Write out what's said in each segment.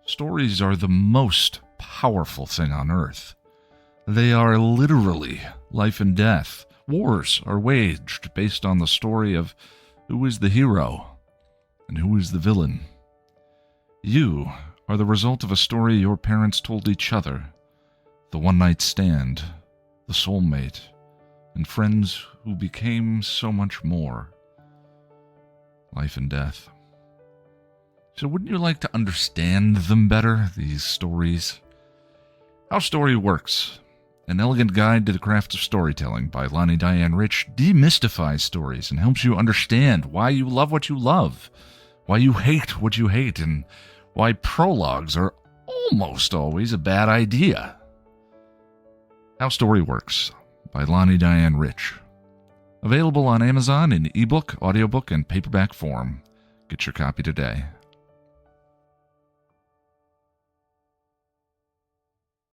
Stories are the most powerful thing on earth. They are literally life and death. Wars are waged based on the story of who is the hero and who is the villain. You are the result of a story your parents told each other, the one-night stand, the soulmate, and friends who became so much more. Life and death. So wouldn't you like to understand them better, these stories? How Story Works, an elegant guide to the craft of storytelling by Lani Diane Rich, demystifies stories and helps you understand why you love what you love, why you hate what you hate, and why prologues are almost always a bad idea. How Story Works by Lani Diane Rich. Available on Amazon in ebook, audiobook, and paperback form. Get your copy today.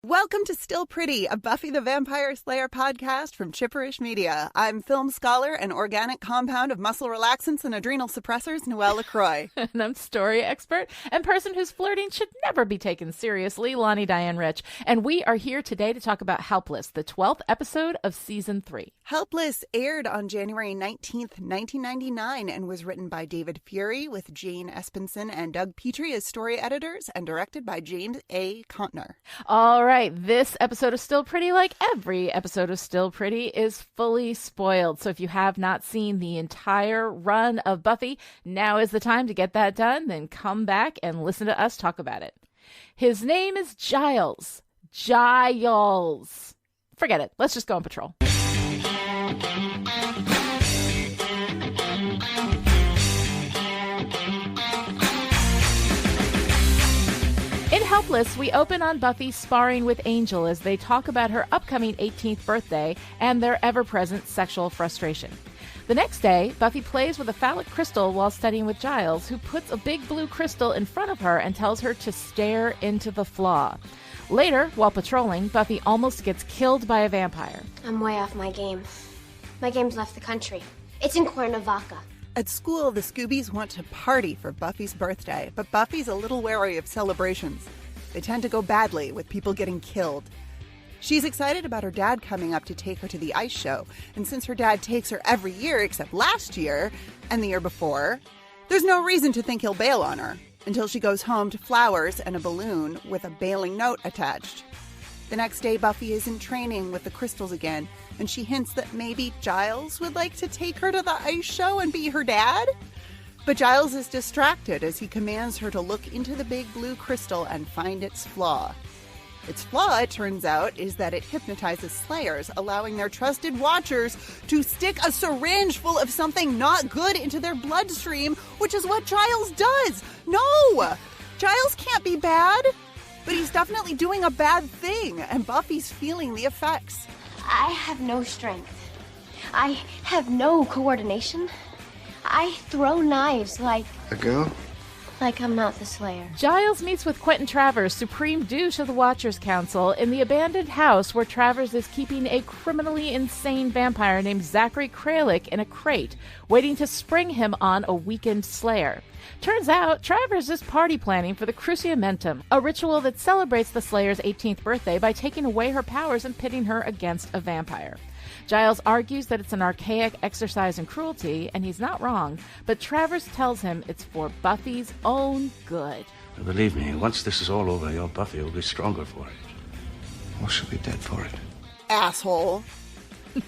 Welcome to Still Pretty, a Buffy the Vampire Slayer podcast from Chipperish Media. I'm film scholar and organic compound of muscle relaxants and adrenal suppressors, Noelle LaCroix. And I'm story expert and person whose flirting should never be taken seriously, Lani Diane Rich. And we are here today to talk about Helpless, the 12th episode of Season 3. Helpless aired on January 19th, 1999, and was written by David Fury with Jane Espenson and Doug Petrie as story editors and directed by James A. Contner. All right, this episode of Still Pretty, like every episode of Still Pretty, is fully spoiled. So if you have not seen the entire run of Buffy, now is the time to get that done. Then come back and listen to us talk about it. His name is Giles. Giles. Forget it. Let's just go on patrol. In Helpless, we open on Buffy sparring with Angel as they talk about her upcoming 18th birthday and their ever-present sexual frustration. The next day, Buffy plays with a phallic crystal while studying with Giles, who puts a big blue crystal in front of her and tells her to stare into the flaw. Later, while patrolling, Buffy almost gets killed by a vampire. I'm way off my game. My game's left the country. It's in Cuernavaca. At school, the Scoobies want to party for Buffy's birthday, but Buffy's a little wary of celebrations. They tend to go badly, with people getting killed. She's excited about her dad coming up to take her to the ice show, and since her dad takes her every year except last year and the year before, there's no reason to think he'll bail on her, until she goes home to flowers and a balloon with a bailing note attached. The next day, Buffy is in training with the crystals again, and she hints that maybe Giles would like to take her to the ice show and be her dad? But Giles is distracted as he commands her to look into the big blue crystal and find its flaw. Its flaw, it turns out, is that it hypnotizes Slayers, allowing their trusted watchers to stick a syringe full of something not good into their bloodstream, which is what Giles does. No! Giles can't be bad, but he's definitely doing a bad thing, and Buffy's feeling the effects. I have no strength. I have no coordination. I throw knives like... A girl? Like I'm not the Slayer. Giles meets with Quentin Travers, supreme douche of the Watchers Council, in the abandoned house where Travers is keeping a criminally insane vampire named Zachary Kralik in a crate, waiting to spring him on a weakened Slayer. Turns out, Travers is party planning for the Cruciamentum, a ritual that celebrates the Slayer's 18th birthday by taking away her powers and pitting her against a vampire. Giles argues that it's an archaic exercise in cruelty, and he's not wrong, but Travers tells him it's for Buffy's own good. Believe me, once this is all over, your Buffy will be stronger for it. Or she'll be dead for it. Asshole.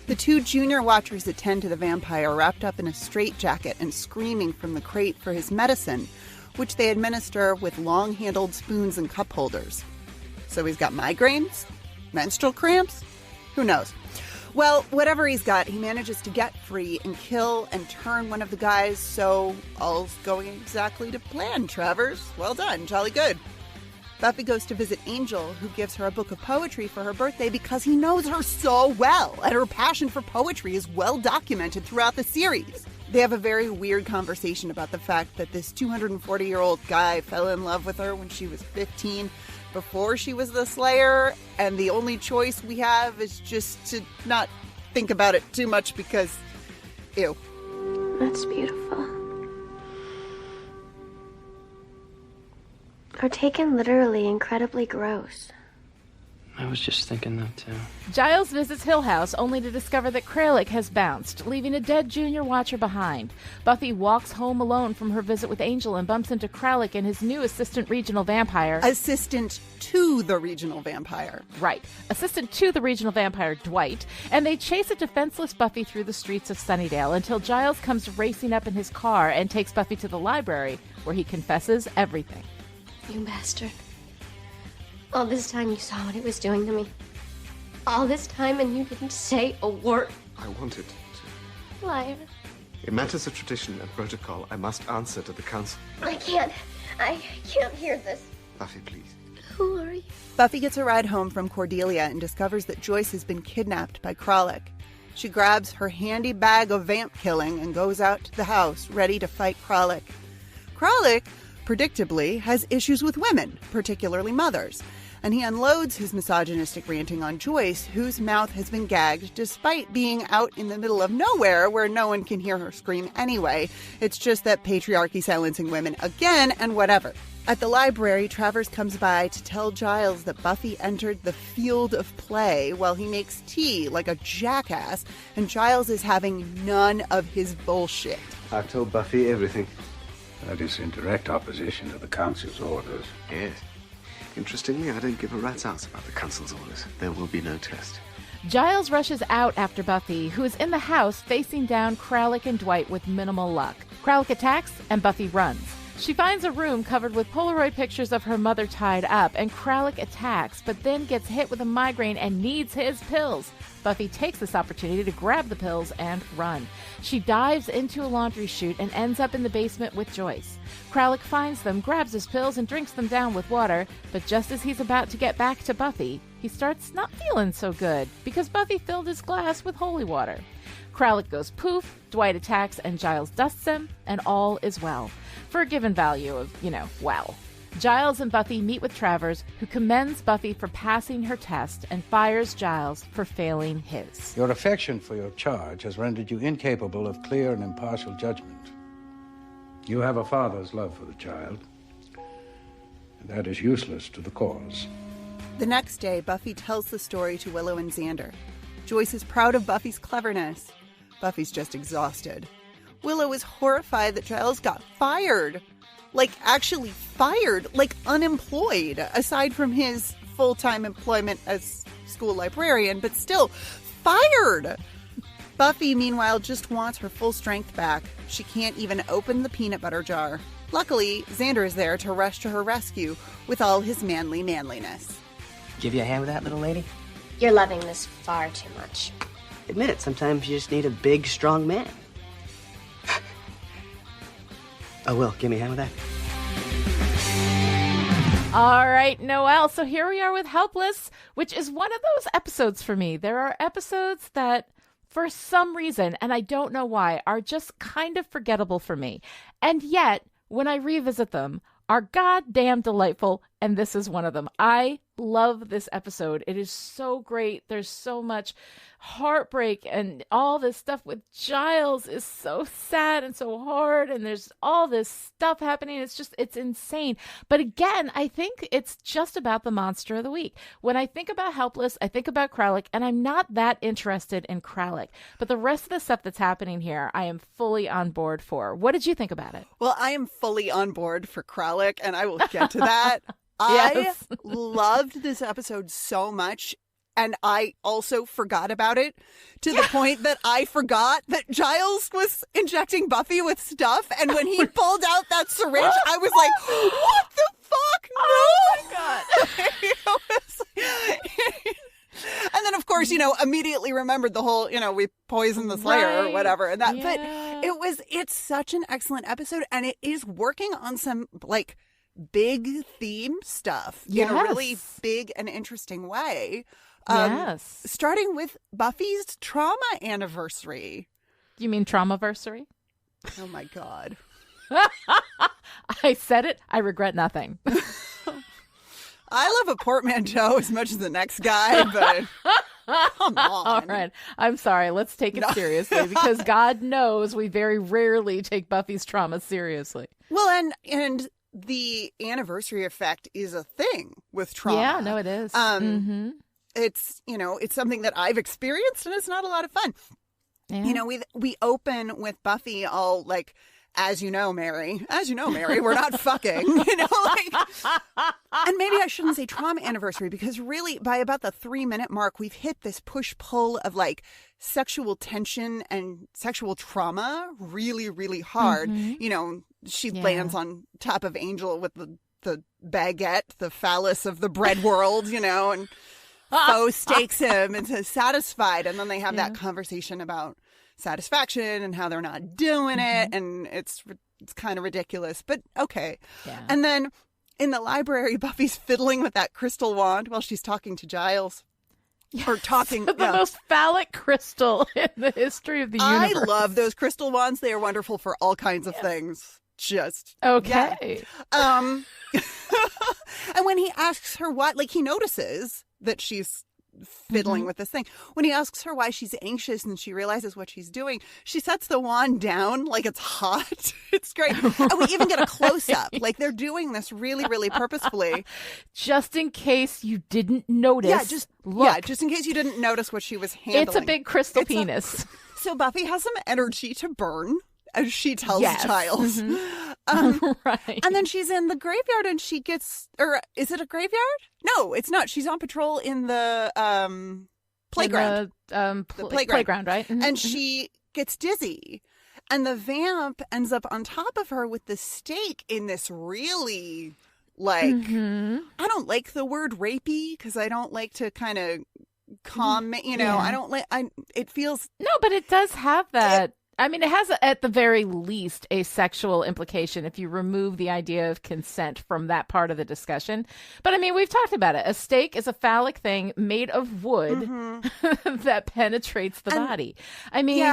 The two junior watchers attend to the vampire wrapped up in a straitjacket and screaming from the crate for his medicine, which they administer with long-handled spoons and cup holders. So he's got migraines? Menstrual cramps? Who knows? Well, whatever he's got, he manages to get free and kill and turn one of the guys, so all's going exactly to plan, Travers. Well done, jolly good. Buffy goes to visit Angel, who gives her a book of poetry for her birthday because he knows her so well, and her passion for poetry is well documented throughout the series. They have a very weird conversation about the fact that this 240-year-old guy fell in love with her when she was 15, before she was the Slayer, and the only choice we have is just to not think about it too much because, ew. That's beautiful. are taken literally incredibly gross. I was just thinking that, too. Giles visits Hill House only to discover that Kralik has bounced, leaving a dead junior watcher behind. Buffy walks home alone from her visit with Angel and bumps into Kralik and his new assistant regional vampire. Assistant to the regional vampire. Right. Assistant to the regional vampire, Dwight. And they chase a defenseless Buffy through the streets of Sunnydale until Giles comes racing up in his car and takes Buffy to the library, where he confesses everything. You bastard. All this time you saw what it was doing to me. All this time and you didn't say a word. I wanted to. Liar. In matters of tradition and protocol, I must answer to the council. I can't hear this. Buffy, please. Who are you? Buffy gets a ride home from Cordelia and discovers that Joyce has been kidnapped by Kralik. She grabs her handy bag of vamp killing and goes out to the house, ready to fight Kralik. Kralik, predictably, has issues with women, particularly mothers, and he unloads his misogynistic ranting on Joyce, whose mouth has been gagged despite being out in the middle of nowhere where no one can hear her scream anyway. It's just that patriarchy silencing women again and whatever. At the library, Travers comes by to tell Giles that Buffy entered the field of play while he makes tea like a jackass, and Giles is having none of his bullshit. I told Buffy everything. That is in direct opposition to the Council's orders. Yes. Interestingly, I don't give a rat's ass about the council's orders. There will be no test. Giles rushes out after Buffy, who is in the house facing down Kralik and Dwight with minimal luck. Kralik attacks, and Buffy runs. She finds a room covered with Polaroid pictures of her mother tied up, and Kralik attacks, but then gets hit with a migraine and needs his pills. Buffy takes this opportunity to grab the pills and run. She dives into a laundry chute and ends up in the basement with Joyce. Kralik finds them, grabs his pills, and drinks them down with water, but just as he's about to get back to Buffy, he starts not feeling so good, because Buffy filled his glass with holy water. Kralik goes poof, Dwight attacks, and Giles dusts him, and all is well. For a given value of, well. Giles and Buffy meet with Travers, who commends Buffy for passing her test and fires Giles for failing his. Your affection for your charge has rendered you incapable of clear and impartial judgment. You have a father's love for the child, and that is useless to the cause. The next day, Buffy tells the story to Willow and Xander. Joyce is proud of Buffy's cleverness. Buffy's just exhausted. Willow is horrified that Giles got fired. Like, actually fired. Like, unemployed. Aside from his full-time employment as school librarian, but still fired. Buffy, meanwhile, just wants her full strength back. She can't even open the peanut butter jar. Luckily, Xander is there to rush to her rescue with all his manly manliness. Give you a hand with that, little lady? You're loving this far too much. Admit it, sometimes you just need a big, strong man. Oh, Will, give me a hand with that. All right, Noelle. So here we are with Helpless, which is one of those episodes for me. There are episodes that, for some reason, and I don't know why, are just kind of forgettable for me. And yet, when I revisit them, are goddamn delightful, and this is one of them. I love this episode. It is so great. There's so much heartbreak, and all this stuff with Giles is so sad and so hard, and there's all this stuff happening. It's insane. But again, I think it's just about the monster of the week. When I think about Helpless, I think about Kralik, and I'm not that interested in Kralik. But the rest of the stuff that's happening here, I am fully on board for. What did you think about it? Well, I am fully on board for Kralik, and I will get to that. Yes. I loved this episode so much, and I also forgot about it to the point that I forgot that Giles was injecting Buffy with stuff, and when he pulled out that syringe, I was like, what the fuck? No! Oh my God. And then, of course, immediately remembered the whole, we poisoned the Slayer or whatever. And that, Yeah. But it's such an excellent episode, and it is working on some, big theme stuff in a really big and interesting way. Yes. Starting with Buffy's trauma anniversary. You mean Traumaversary? Oh, my God. I said it. I regret nothing. I love a portmanteau as much as the next guy, but come on. All right. I'm sorry. Let's take it seriously, because God knows we very rarely take Buffy's trauma seriously. Well, and the anniversary effect is a thing with trauma. Yeah, no, it is. It's, it's something that I've experienced, and it's not a lot of fun. Yeah. We open with Buffy all like, as you know, Mary, we're not fucking, and maybe I shouldn't say trauma anniversary, because really by about the 3-minute mark, we've hit this push-pull of like sexual tension and sexual trauma really, really hard. She lands on top of Angel with the baguette, the phallus of the bread world, and Bo stakes him and says satisfied. And then they have that conversation about satisfaction and how they're not doing it. And it's kind of ridiculous, but okay. Yeah. And then in the library, Buffy's fiddling with that crystal wand while she's talking to Giles. Yes. Or talking. The most phallic crystal in the history of the universe. I love those crystal wands. They are wonderful for all kinds of things. Just. Okay. Yeah. And when he asks her what, like, he notices that she's fiddling with this thing. When he asks her why she's anxious and she realizes what she's doing, she sets the wand down like it's hot. It's great. And we even get a close-up. Like, they're doing this really, really purposefully. Just in case you didn't notice. Just in case you didn't notice what she was handling. It's a big crystal penis. So Buffy has some energy to burn, as she tells Giles. Right. And then she's in the graveyard and she gets, or is it a graveyard? No, it's not. She's on patrol in the playground. The playground, right? And she gets dizzy. And the vamp ends up on top of her with the stake in this really, like, I don't like the word rapey because I don't like to kind of comment, I don't like, it feels. No, but it does have that. I mean, it has, at the very least, a sexual implication if you remove the idea of consent from that part of the discussion. But, I mean, we've talked about it. A stake is a phallic thing made of wood that penetrates the body. I mean,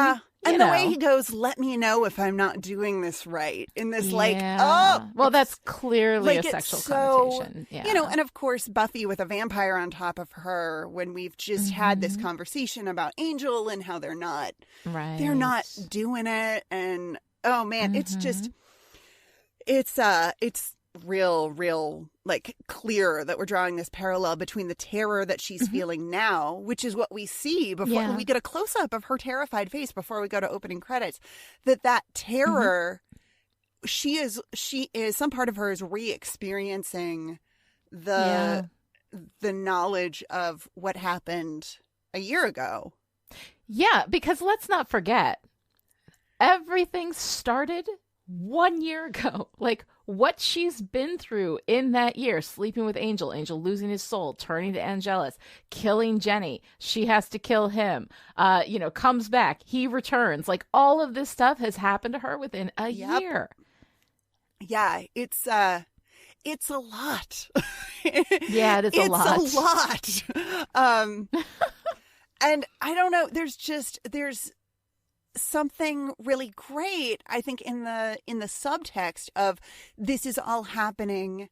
and the way he goes, let me know if I'm not doing this right. In this, well, that's clearly a sexual connotation. Yeah. And of course, Buffy with a vampire on top of her, when we've just had this conversation about Angel and how they're not doing it. And, oh man, it's just, it's real, like, clear that we're drawing this parallel between the terror that she's feeling now, which is what we see before we get a close-up of her terrified face before we go to opening credits, that terror, she is some part of her is re-experiencing the knowledge of what happened a year ago. Yeah, because let's not forget, everything started 1 year ago. Like, what she's been through in that year, sleeping with Angel losing his soul, turning to Angelus, killing Jenny, she has to kill him, comes back, he returns. Like, all of this stuff has happened to her within a year. Yeah, it's a lot. Yeah, it is a lot. It's a lot. And I don't know, there's something really great, I think, in the subtext of this is all happening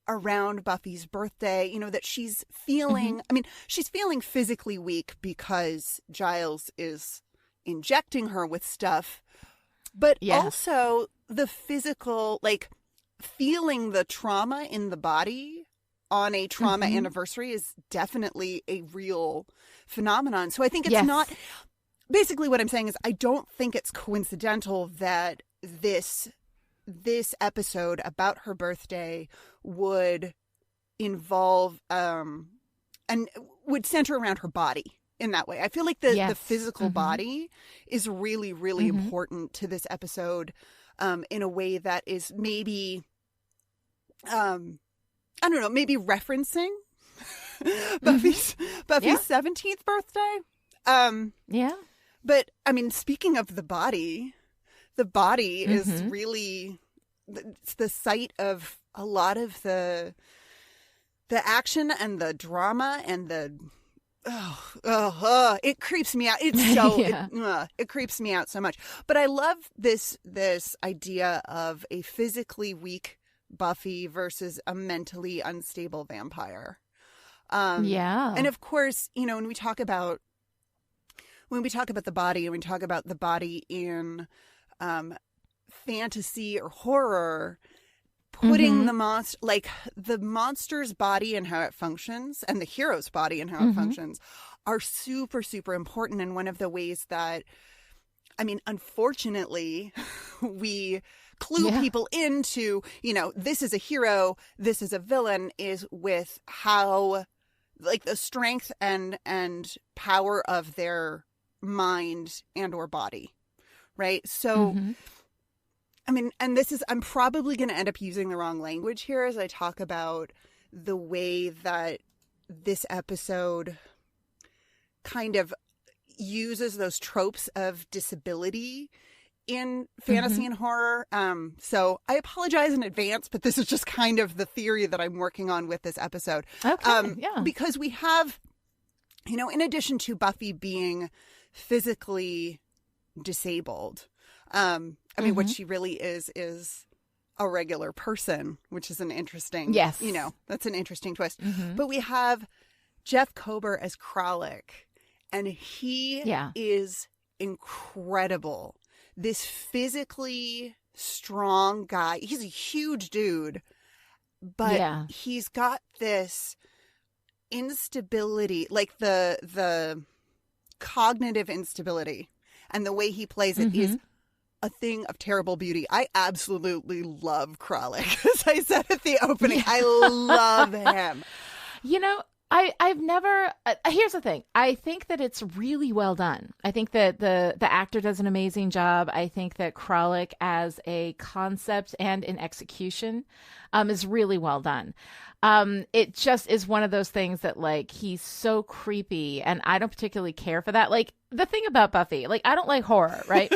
around Buffy's birthday, that she's feeling, I mean, she's feeling physically weak because Giles is injecting her with stuff, but also the physical, like, feeling the trauma in the body on a trauma anniversary is definitely a real phenomenon. So I think it's not... Basically, what I'm saying is I don't think it's coincidental that this episode about her birthday would involve and would center around her body in that way. I feel like the physical body is really, really important to this episode in a way that is maybe, I don't know, maybe referencing Buffy's 17th birthday. But, I mean, speaking of the body is really, it's the site of a lot of the action and the drama and it creeps me out. It's so, it creeps me out so much. But I love this idea of a physically weak Buffy versus a mentally unstable vampire. And of course, when we talk about the body, and we talk about the body in fantasy or horror, putting the monster's body and how it functions and the hero's body and how it functions are super, super important. And one of the ways that, I mean, unfortunately, we clue people into, this is a hero, this is a villain, is with how, like, the strength and power of their mind and or body, right? So, I mean, and I'm probably going to end up using the wrong language here as I talk about the way that this episode kind of uses those tropes of disability in fantasy and horror. So I apologize in advance, but this is just kind of the theory that I'm working on with this episode. Okay, because we have, in addition to Buffy being physically disabled, I mean, what she really is a regular person, which is an interesting, that's an interesting twist. But we have Jeff Kober as Kralik, and he is incredible. This physically strong guy. He's a huge dude, but he's got this instability, like the cognitive instability, and the way he plays it is a thing of terrible beauty. I absolutely love Kralik. As I said at the opening, I love him. I've never. Here's the thing. I think that it's really well done. I think that the actor does an amazing job. I think that Kralik as a concept and in execution is really well done. It just is one of those things that, like, he's so creepy, and I don't particularly care for that. Like, the thing about Buffy, like, I don't like horror, right?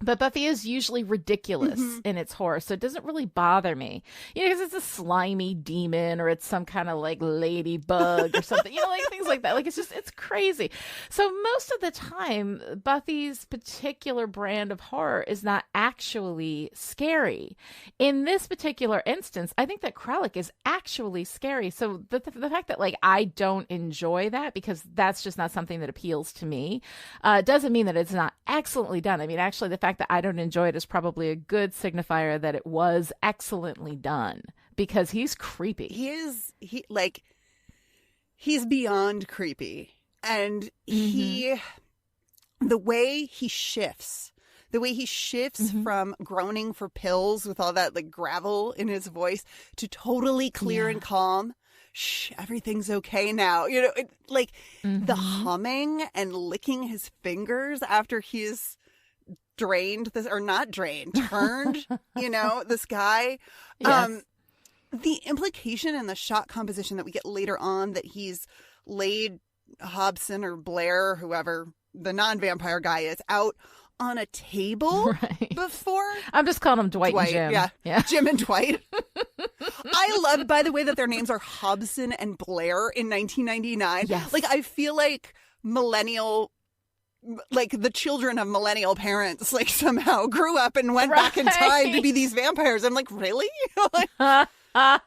But Buffy is usually ridiculous in its horror, so it doesn't really bother me. Because it's a slimy demon or it's some kind of, like, ladybug or something, like things like that. Like, it's crazy. So most of the time, Buffy's particular brand of horror is not actually scary. In this particular instance, I think that Kralik is actually scary. So the fact that, like, I don't enjoy that because that's just not something that appeals to me doesn't mean that it's not excellently done. I mean, actually, the fact that I don't enjoy it is probably a good signifier that it was excellently done, because he's creepy. He's beyond creepy. And the way he shifts from groaning for pills with all that, like, gravel in his voice to totally clear and calm. Shh, everything's okay now. The humming and licking his fingers after he's turned this guy. The implication in the shot composition that we get later on that he's laid Hobson or Blair or whoever the non-vampire guy is out on a table before. I'm just calling him Dwight and Jim. Yeah. Jim and Dwight. I love, by the way, that their names are Hobson and Blair in 1999. Yes. Like, I feel like the children of millennial parents, like, somehow grew up and went back in time to be these vampires. I'm like, really? Well, I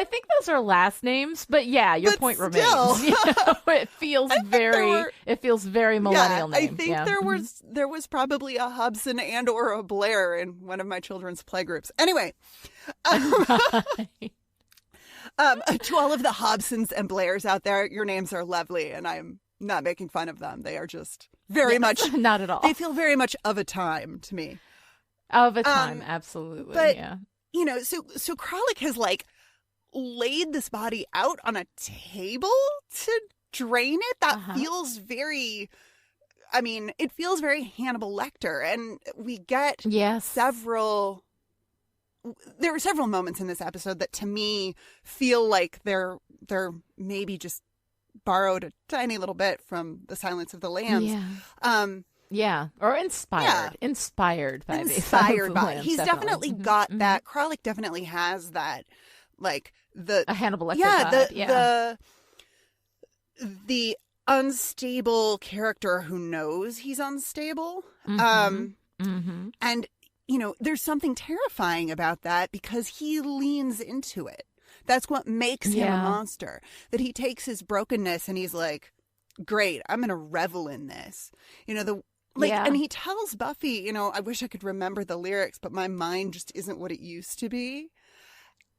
think those are last names, but yeah, your point remains. It feels very millennial name. I think there was probably a Hobson and or a Blair in one of my children's playgroups. Anyway, to all of the Hobsons and Blairs out there, your names are lovely, and I'm not making fun of them. They are just very much not at all. They feel very much of a time to me. Of a time, absolutely. But so Kralik has, like, laid this body out on a table to drain it. That feels very, it feels very Hannibal Lecter, and we get several. There were several moments in this episode that, to me, feel like they're maybe just borrowed a tiny little bit from The Silence of the Lambs. Or inspired by he's definitely got that. Kralik definitely has that, like, a Hannibal Lecter vibe. The unstable character who knows he's unstable. And there's something terrifying about that because he leans into it. That's what makes him a monster. That he takes his brokenness and he's like, great, I'm going to revel in this. And he tells Buffy, I wish I could remember the lyrics, but my mind just isn't what it used to be.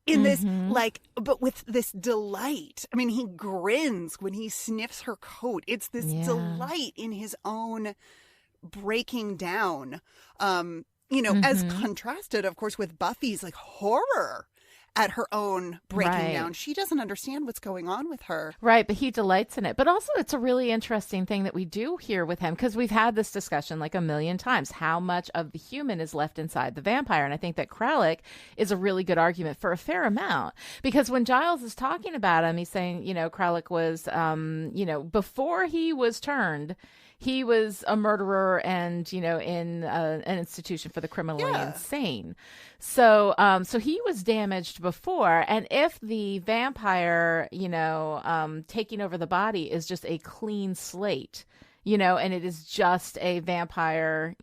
in this, like, but with this delight. I mean, he grins when he sniffs her coat. It's this delight in his own breaking down, as contrasted, of course, with Buffy's like horror at her own breaking down. She doesn't understand what's going on with her. Right, but he delights in it. But also it's a really interesting thing that we do here with him, because we've had this discussion like a million times, how much of the human is left inside the vampire. And I think that Kralik is a really good argument for a fair amount, because when Giles is talking about him, he's saying, Kralik was, before he was turned, he was a murderer and, in an institution for the criminally insane. So he was damaged before. And if the vampire, taking over the body is just a clean slate, and it is just a vampire,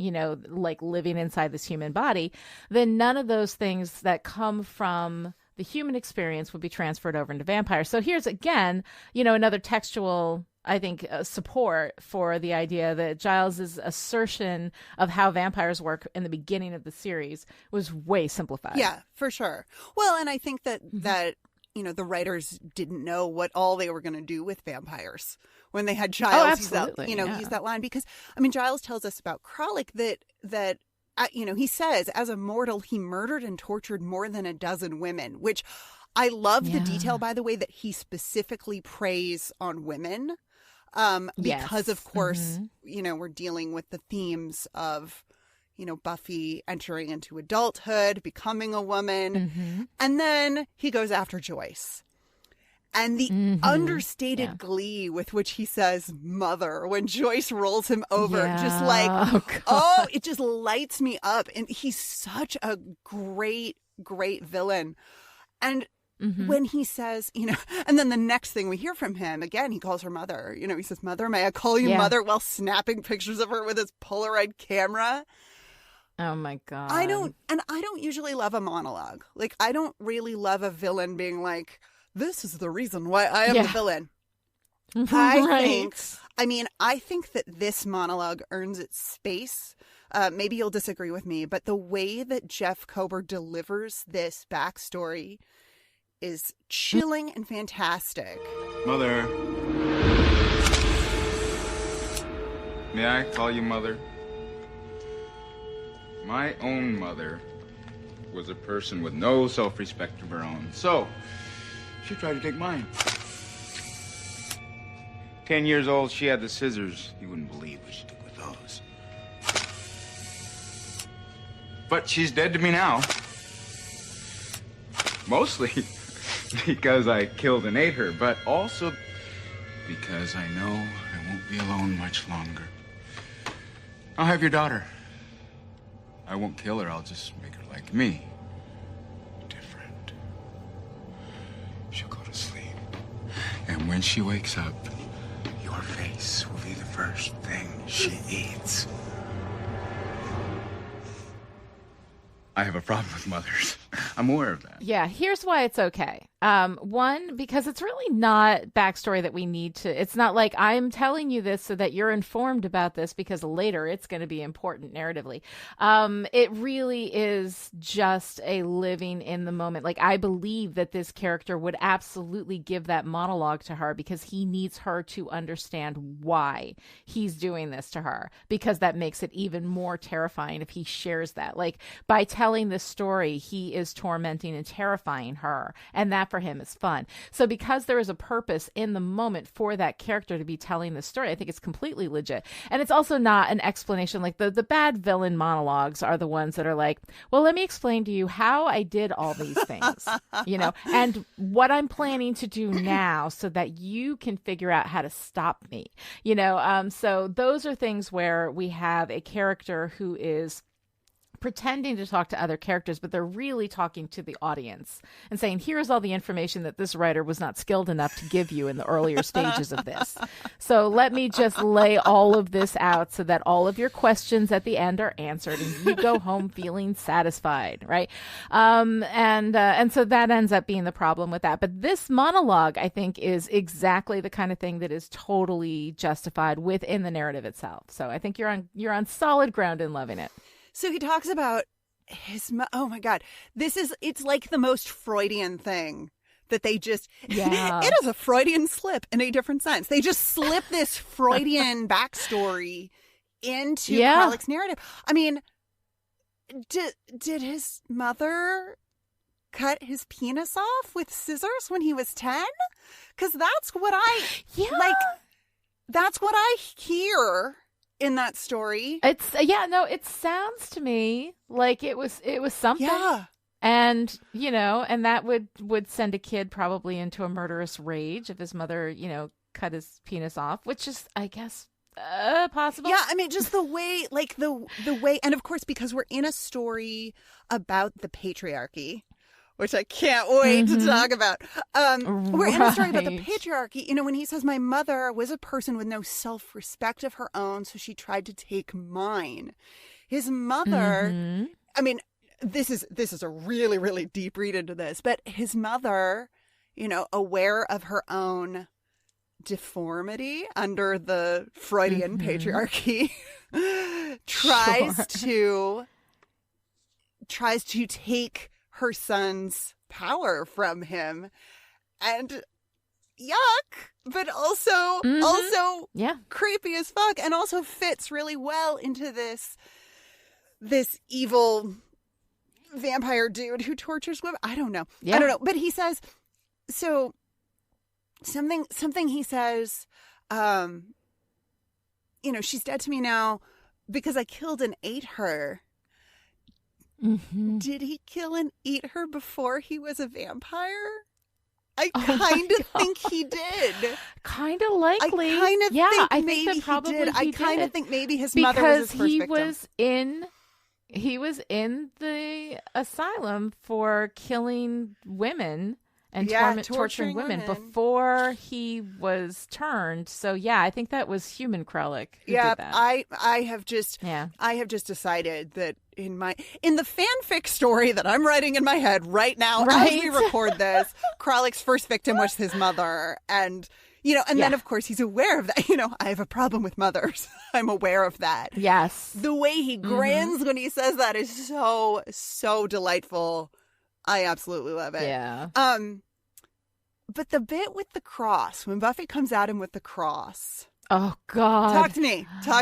like living inside this human body, then none of those things that come from the human experience would be transferred over into vampire. So here's, again, another textual, I think, support for the idea that Giles's assertion of how vampires work in the beginning of the series was way simplified. Yeah, for sure. Well, and I think that the writers didn't know what all they were going to do with vampires when they had Giles use that line, because Giles tells us about Kralik that he says as a mortal he murdered and tortured more than a dozen women, which I love the detail, by the way, that he specifically preys on women. Because of course, we're dealing with the themes of, Buffy entering into adulthood, becoming a woman. And then he goes after Joyce. And the understated glee with which he says mother when Joyce rolls him over, just like, it just lights me up. And he's such a great, great villain. And when he says, and then the next thing we hear from him, again, he calls her mother. He says, "Mother, may I call you mother?" while snapping pictures of her with his Polaroid camera. Oh my God. I don't usually love a monologue. Like, I don't really love a villain being like, "This is the reason why I am the villain." I think that this monologue earns its space. Maybe you'll disagree with me, but the way that Jeff Kober delivers this backstory is chilling and fantastic. Mother. May I call you mother? My own mother was a person with no self-respect of her own. So, she tried to take mine. 10 years old, she had the scissors. You wouldn't believe what she did with those. But she's dead to me now. Mostly because I killed and ate her, but also because I know I won't be alone much longer. I'll have your daughter. I won't kill her, I'll just make her like me. Different. She'll go to sleep. And when she wakes up, your face will be the first thing she eats. I have a problem with mothers. I'm aware of that. Yeah, here's why it's okay. One, because it's really not backstory that we need to. It's not like I'm telling you this so that you're informed about this because later it's going to be important narratively. It really is just a living in the moment. Like, I believe that this character would absolutely give that monologue to her because he needs her to understand why he's doing this to her, because that makes it even more terrifying if he shares that. Like, by telling this story, he is tormenting and terrifying her, and that for him is fun. So because there is a purpose in the moment for that character to be telling the story, I think it's completely legit. And it's also not an explanation. Like, the bad villain monologues are the ones that are like, well, let me explain to you how I did all these things, and what I'm planning to do now so that you can figure out how to stop me, so those are things where we have a character who is pretending to talk to other characters, but they're really talking to the audience and saying, here's all the information that this writer was not skilled enough to give you in the earlier stages of this. So let me just lay all of this out so that all of your questions at the end are answered and you go home feeling satisfied, right? And so that ends up being the problem with that. But this monologue, I think, is exactly the kind of thing that is totally justified within the narrative itself. So I think you're on solid ground in loving it. So he talks about oh my God, it's like the most Freudian thing that they just, Yeah. it is a Freudian slip in a different sense. They just slip this Freudian backstory into Kralik narrative. I mean, did his mother cut his penis off with scissors when he was 10? Because that's what that's what I hear in that story. It sounds to me like it was something. Yeah. And, and that would send a kid probably into a murderous rage if his mother, cut his penis off, which is, I guess, possible. Yeah, I mean, just the way, like the way, and of course, because we're in a story about the patriarchy, which I can't wait to talk about. We're in a story about the patriarchy. When he says, my mother was a person with no self-respect of her own, so she tried to take mine. His mother, I mean, this is a really, really deep read into this, but his mother, aware of her own deformity under the Freudian patriarchy, tries to take her son's power from him, and yuck, but also creepy as fuck, and also fits really well into this evil vampire dude who tortures women. I don't know. But he says, so something he says, she's dead to me now because I killed and ate her. Did he kill and eat her before he was a vampire? I kind of think he did. Kind of likely. I kind of think I maybe think that he did. I kind of think maybe his mother was his first victim. He was in the asylum for killing women and torturing women before he was turned. So I think that was human Kralik who did that. I have just decided that in the fanfic story that I'm writing in my head right now as we record this, Kralik's first victim was his mother, and then of course he's aware of that. I have a problem with mothers. I'm aware of that. Yes. The way he grins when he says that is so, so delightful. I absolutely love it. Yeah. But the bit with the cross, when Buffy comes at him with the cross. Oh, God. Talk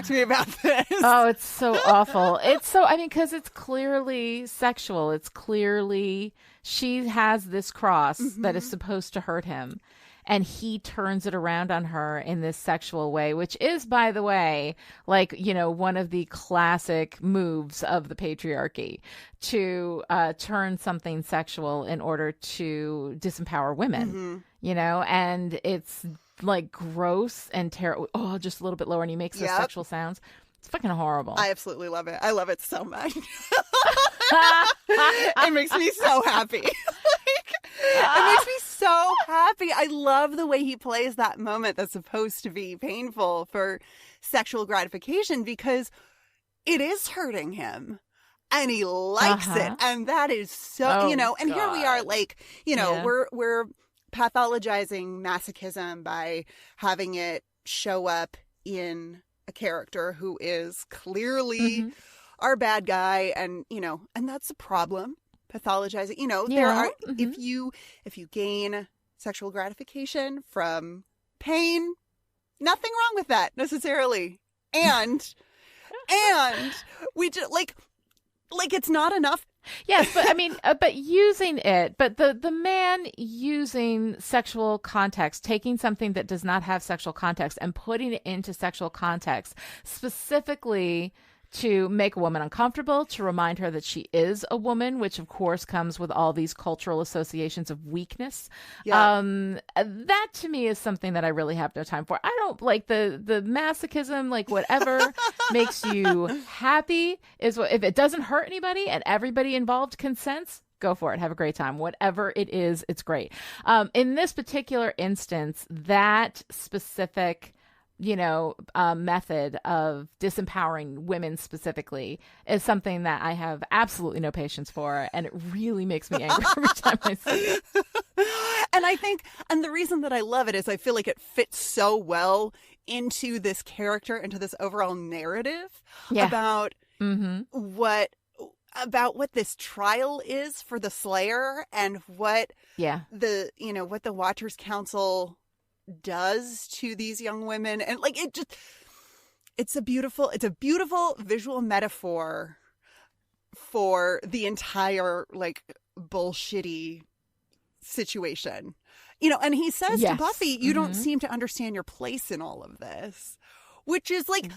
to me about this. Oh, it's so awful. Because it's clearly sexual. It's clearly, she has this cross that is supposed to hurt him. And he turns it around on her in this sexual way, which is, by the way, one of the classic moves of the patriarchy, to turn something sexual in order to disempower women, and it's like gross and terrible. Oh, just a little bit lower, and he makes those sexual sounds. It's fucking horrible. I absolutely love it. I love it so much. It makes me so happy. It makes me so happy. I love the way he plays that moment that's supposed to be painful for sexual gratification, because it is hurting him and he likes it. And that is so, and God. Here we are, we're pathologizing masochism by having it show up in a character who is clearly our bad guy, and that's a problem. Pathologizing, there are if you gain sexual gratification from pain, nothing wrong with that necessarily, and we just like it's not enough. Yes, but but using it, but the man using sexual context, taking something that does not have sexual context and putting it into sexual context, specifically to make a woman uncomfortable, to remind her that she is a woman, which of course comes with all these cultural associations of weakness. Yeah. That to me is something that I really have no time for. I don't like the masochism, whatever makes you happy is what, if it doesn't hurt anybody and everybody involved consents, go for it. Have a great time. Whatever it is, it's great. In this particular instance, that specific method of disempowering women specifically is something that I have absolutely no patience for, and it really makes me angry every time I see it. And I think, and the reason that I love it is I feel like it fits so well into this character, into this overall narrative about about what this trial is for the Slayer and what the Watchers Council does to these young women. And like, it's a beautiful visual metaphor for the entire like bullshitty situation. And he says to Buffy, you don't seem to understand your place in all of this, which is like,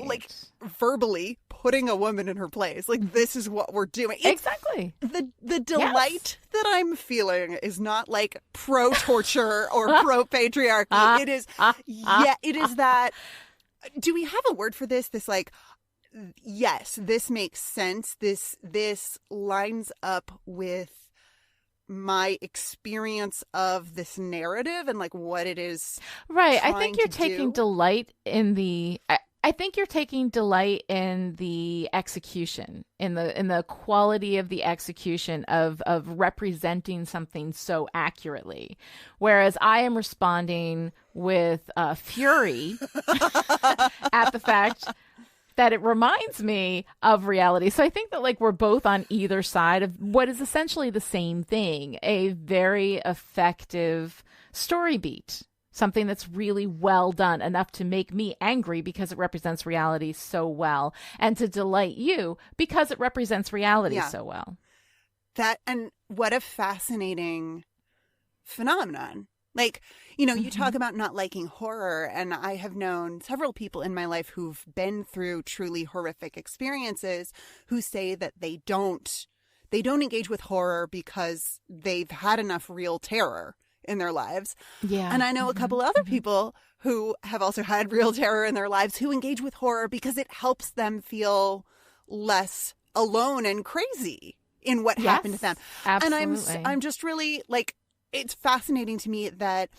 like verbally putting a woman in her place. Like, this is what we're doing. Exactly. The delight that I'm feeling is not like pro torture or pro patriarchy. It is, it is that. Do we have a word for this? This like, yes, this makes sense. This lines up with my experience of this narrative and like what it is. Right. I think you're taking delight in the. I think you're taking delight in the execution, in the quality of the execution of representing something so accurately, whereas I am responding with fury at the fact that it reminds me of reality. So I think that like we're both on either side of what is essentially the same thing, a very effective story beat, something that's really well done, enough to make me angry because it represents reality so well, and to delight you because it represents reality so well. That, and what a fascinating phenomenon. Like, you talk about not liking horror, and I have known several people in my life who've been through truly horrific experiences who say that they don't engage with horror because they've had enough real terror in their lives. Yeah. And I know a couple other people who have also had real terror in their lives who engage with horror because it helps them feel less alone and crazy in what happened to them. Absolutely. And I'm just really like, it's fascinating to me that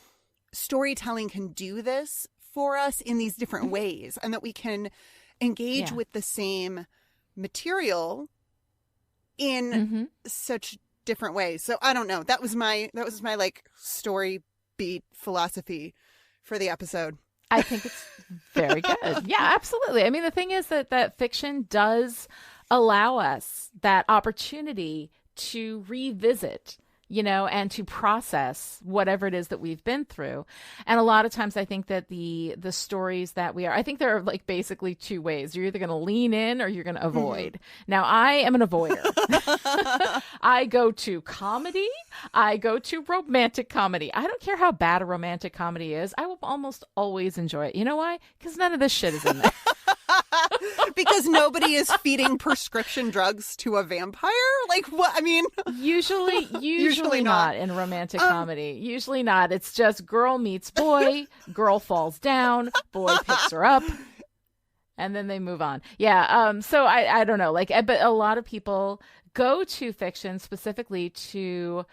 storytelling can do this for us in these different ways, and that we can engage with the same material in such different ways. So I don't know. That was my like story beat philosophy for the episode. I think it's very good. Yeah, absolutely. I mean, the thing is that fiction does allow us that opportunity to revisit, and to process whatever it is that we've been through. And a lot of times I think that the stories that I think there are like basically two ways. You're either going to lean in or you're going to avoid. Now, I am an avoider. I go to comedy. I go to romantic comedy. I don't care how bad a romantic comedy is. I will almost always enjoy it. You know why? Because none of this shit is in there. Because nobody is feeding prescription drugs to a vampire? Like, what? I mean, usually not in romantic comedy. Usually not. It's just girl meets boy, girl falls down, boy picks her up, and then they move on. Yeah. So I don't know. Like, but a lot of people go to fiction specifically to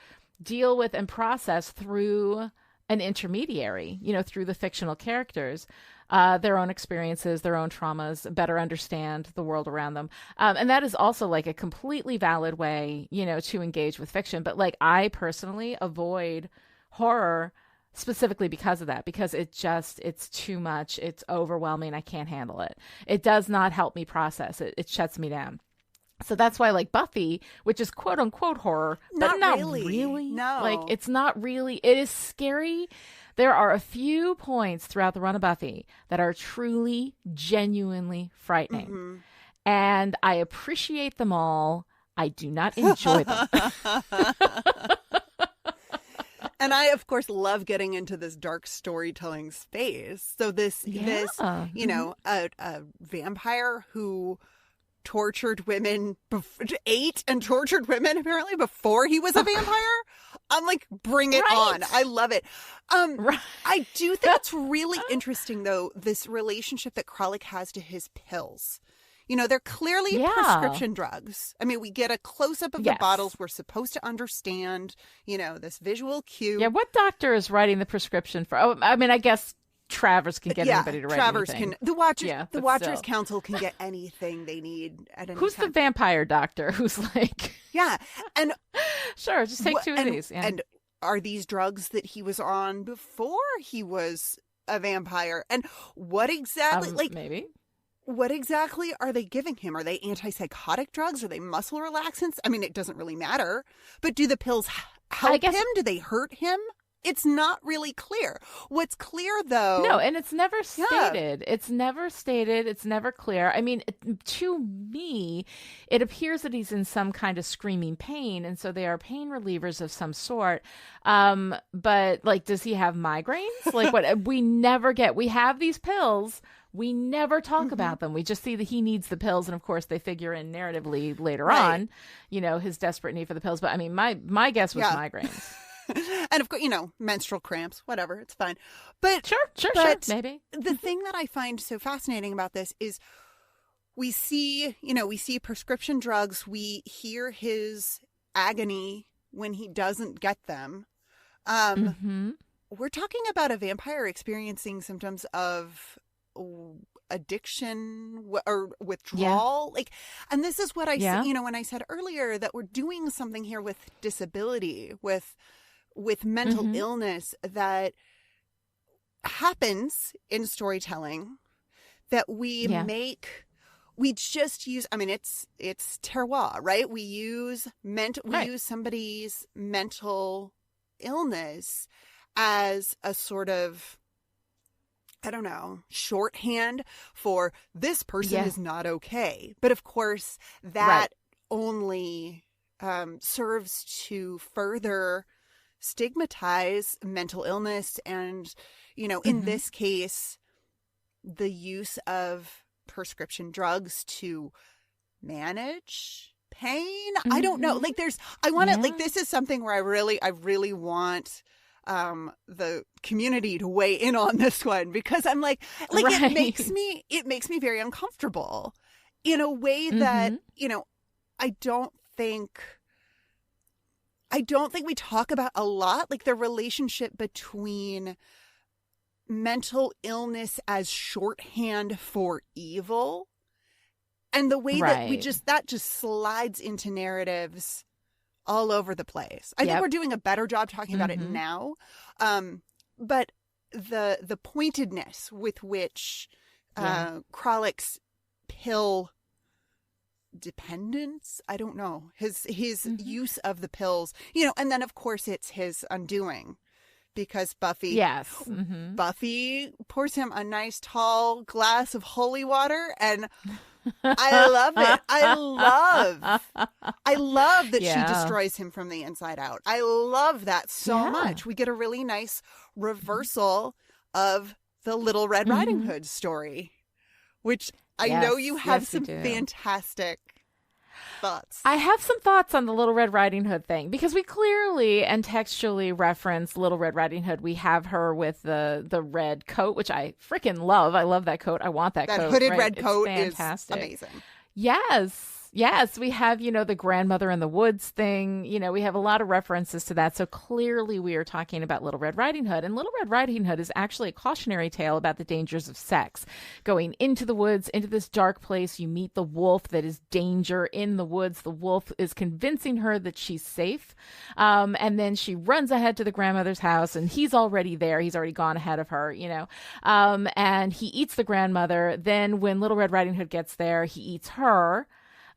deal with and process through an intermediary, through the fictional characters. Their own experiences, their own traumas, better understand the world around them. And that is also like a completely valid way, to engage with fiction. But like, I personally avoid horror specifically because of that, because it's too much. It's overwhelming. I can't handle it. It does not help me process it. It shuts me down. So that's why, like, Buffy, which is quote unquote horror, but not really. No. Like, it's not really. It is scary. There are a few points throughout the run of Buffy that are truly, genuinely frightening. And I appreciate them all. I do not enjoy them. And I, of course, love getting into this dark storytelling space. So this a vampire who tortured women, ate and tortured women apparently before he was a vampire. I'm like, bring it on. I love it. I do think it's really interesting, though, this relationship that Kralik has to his pills. They're clearly prescription drugs. I mean, we get a close-up of the bottles. We're supposed to understand, this visual cue. Yeah, what doctor is writing the prescription for? Oh, I mean, I guess Travers can get anybody to write anything. The Watchers Council can get anything they need at any Who's time. The vampire doctor who's like... Yeah, and... Sure, just take two of these. Yeah. And are these drugs that he was on before he was a vampire? And what exactly... Maybe. what exactly are they giving him? Are they antipsychotic drugs? Are they muscle relaxants? I mean, it doesn't really matter. But do the pills help him? Do they hurt him? It's not really clear. What's clear, though... No, and it's never stated. Yeah. It's never stated. It's never clear. I mean, to me, it appears that he's in some kind of screaming pain, and so they are pain relievers of some sort. But, like, does he have migraines? Like, what? We never get... We have these pills... We never talk about them. We just see that he needs the pills. And of course, they figure in narratively later on, you know, his desperate need for the pills. But I mean, my guess was migraines. And of course, you know, menstrual cramps, whatever. It's fine. But sure, maybe. The thing that I find so fascinating about this is we see prescription drugs. We hear his agony when he doesn't get them. We're talking about a vampire experiencing symptoms of addiction or withdrawal, and this is what I said, you know, when I said earlier that we're doing something here with disability, with mental illness that happens in storytelling, that we just use. I mean, it's terroir, right? We use somebody's mental illness as a sort of, I don't know, shorthand for this person is not okay. But of course, that only serves to further stigmatize mental illness and, you know, in this case, the use of prescription drugs to manage pain. I don't know. Like this is something where I really want the community to weigh in on this one, because I'm like it makes me very uncomfortable in a way that, you know, I don't think we talk about a lot, like the relationship between mental illness as shorthand for evil and the way that just slides into narratives all over the place. I think we're doing a better job talking about it now. But the pointedness with which Kralik pill dependence, I don't know, his use of the pills, you know, and then of course it's his undoing, because Buffy pours him a nice tall glass of holy water, and I love it. I love that she destroys him from the inside out. I love that so much. We get a really nice reversal of the Little Red Riding Hood story, which I know you have some fantastic thoughts. I have some thoughts on the Little Red Riding Hood thing, because we clearly and textually reference Little Red Riding Hood. We have her with the red coat, which I freaking love. I love that coat. I want that coat. That hooded red coat is amazing. Yes, we have, you know, the grandmother in the woods thing. You know, we have a lot of references to that. So clearly we are talking about Little Red Riding Hood. And Little Red Riding Hood is actually a cautionary tale about the dangers of sex. Going into the woods, into this dark place, you meet the wolf that is danger in the woods. The wolf is convincing her that she's safe. And then she runs ahead to the grandmother's house, and he's already there. He's already gone ahead of her, you know. And he eats the grandmother. Then when Little Red Riding Hood gets there, he eats her.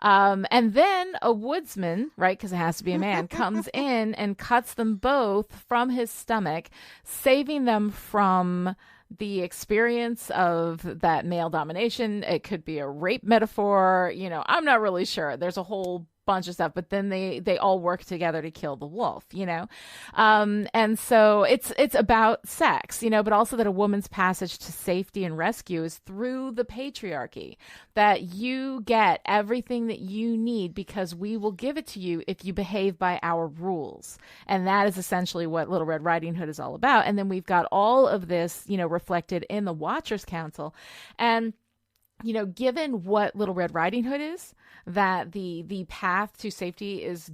And then a woodsman, right, because it has to be a man, comes in and cuts them both from his stomach, saving them from the experience of that male domination. It could be a rape metaphor, you know, I'm not really sure. There's a whole bunch of stuff, but then they all work together to kill the wolf, you know. And so it's about sex, you know, but also that a woman's passage to safety and rescue is through the patriarchy, that you get everything that you need because we will give it to you if you behave by our rules. And that is essentially what Little Red Riding Hood is all about. And then we've got all of this, you know, reflected in the Watchers Council. And, you know, given what Little Red Riding Hood is, that the path to safety is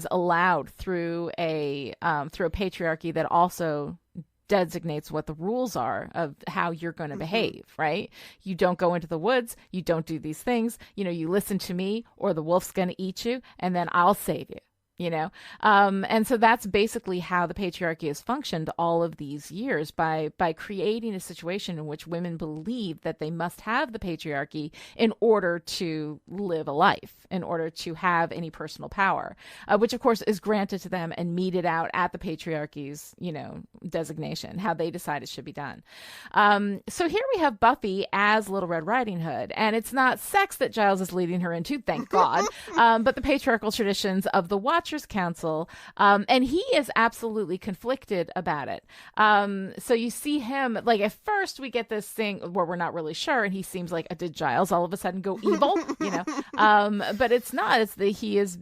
allowed through a patriarchy that also designates what the rules are of how you're going to behave, right? You don't go into the woods, you don't do these things, you know, you listen to me or the wolf's going to eat you, and then I'll save you. And so that's basically how the patriarchy has functioned all of these years, by creating a situation in which women believe that they must have the patriarchy in order to live a life, in order to have any personal power, which of course is granted to them and meted out at the patriarchy's, designation, how they decide it should be done. So here we have Buffy as Little Red Riding Hood, and it's not sex that Giles is leading her into, thank God, but the patriarchal traditions of the Watchers Council, and he is absolutely conflicted about it. So you see him, like, at first we get this thing where we're not really sure, and he seems like, did Giles all of a sudden go evil? But it's not. It's that he is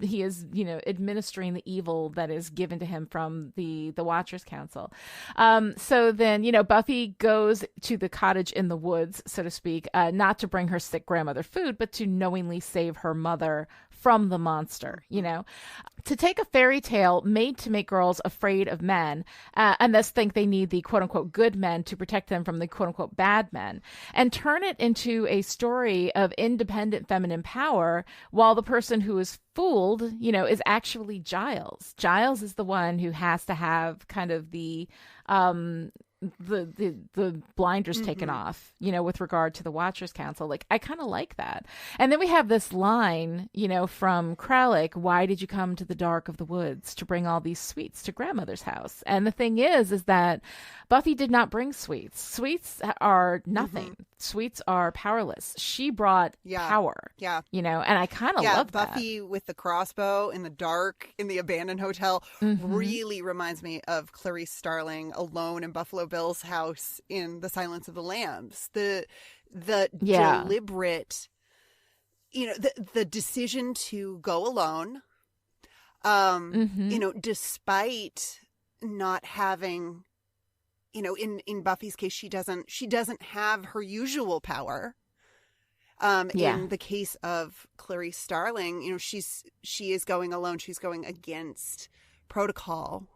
administering the evil that is given to him from the Watchers Council. So then Buffy goes to the cottage in the woods, so to speak, not to bring her sick grandmother food, but to knowingly save her mother from the monster, to take a fairy tale made to make girls afraid of men, and thus think they need the quote unquote good men to protect them from the quote unquote bad men, and turn it into a story of independent feminine power, while the person who is fooled, is actually Giles. Giles is the one who has to have kind of the blinders taken off, with regard to the Watchers Council. Like, I kind of like that. And then we have this line, from Kralik, why did you come to the dark of the woods to bring all these sweets to grandmother's house? And the thing is that Buffy did not bring sweets. Sweets are nothing. Sweets are powerless. She brought power. Yeah. And I kind of love that. Buffy with the crossbow in the dark in the abandoned hotel really reminds me of Clarice Starling alone in Buffalo Bill's house in The Silence of the Lambs. The deliberate, the decision to go alone, despite not having, in Buffy's case, she doesn't have her usual power. In the case of Clarice Starling, she is going alone. She's going against protocol.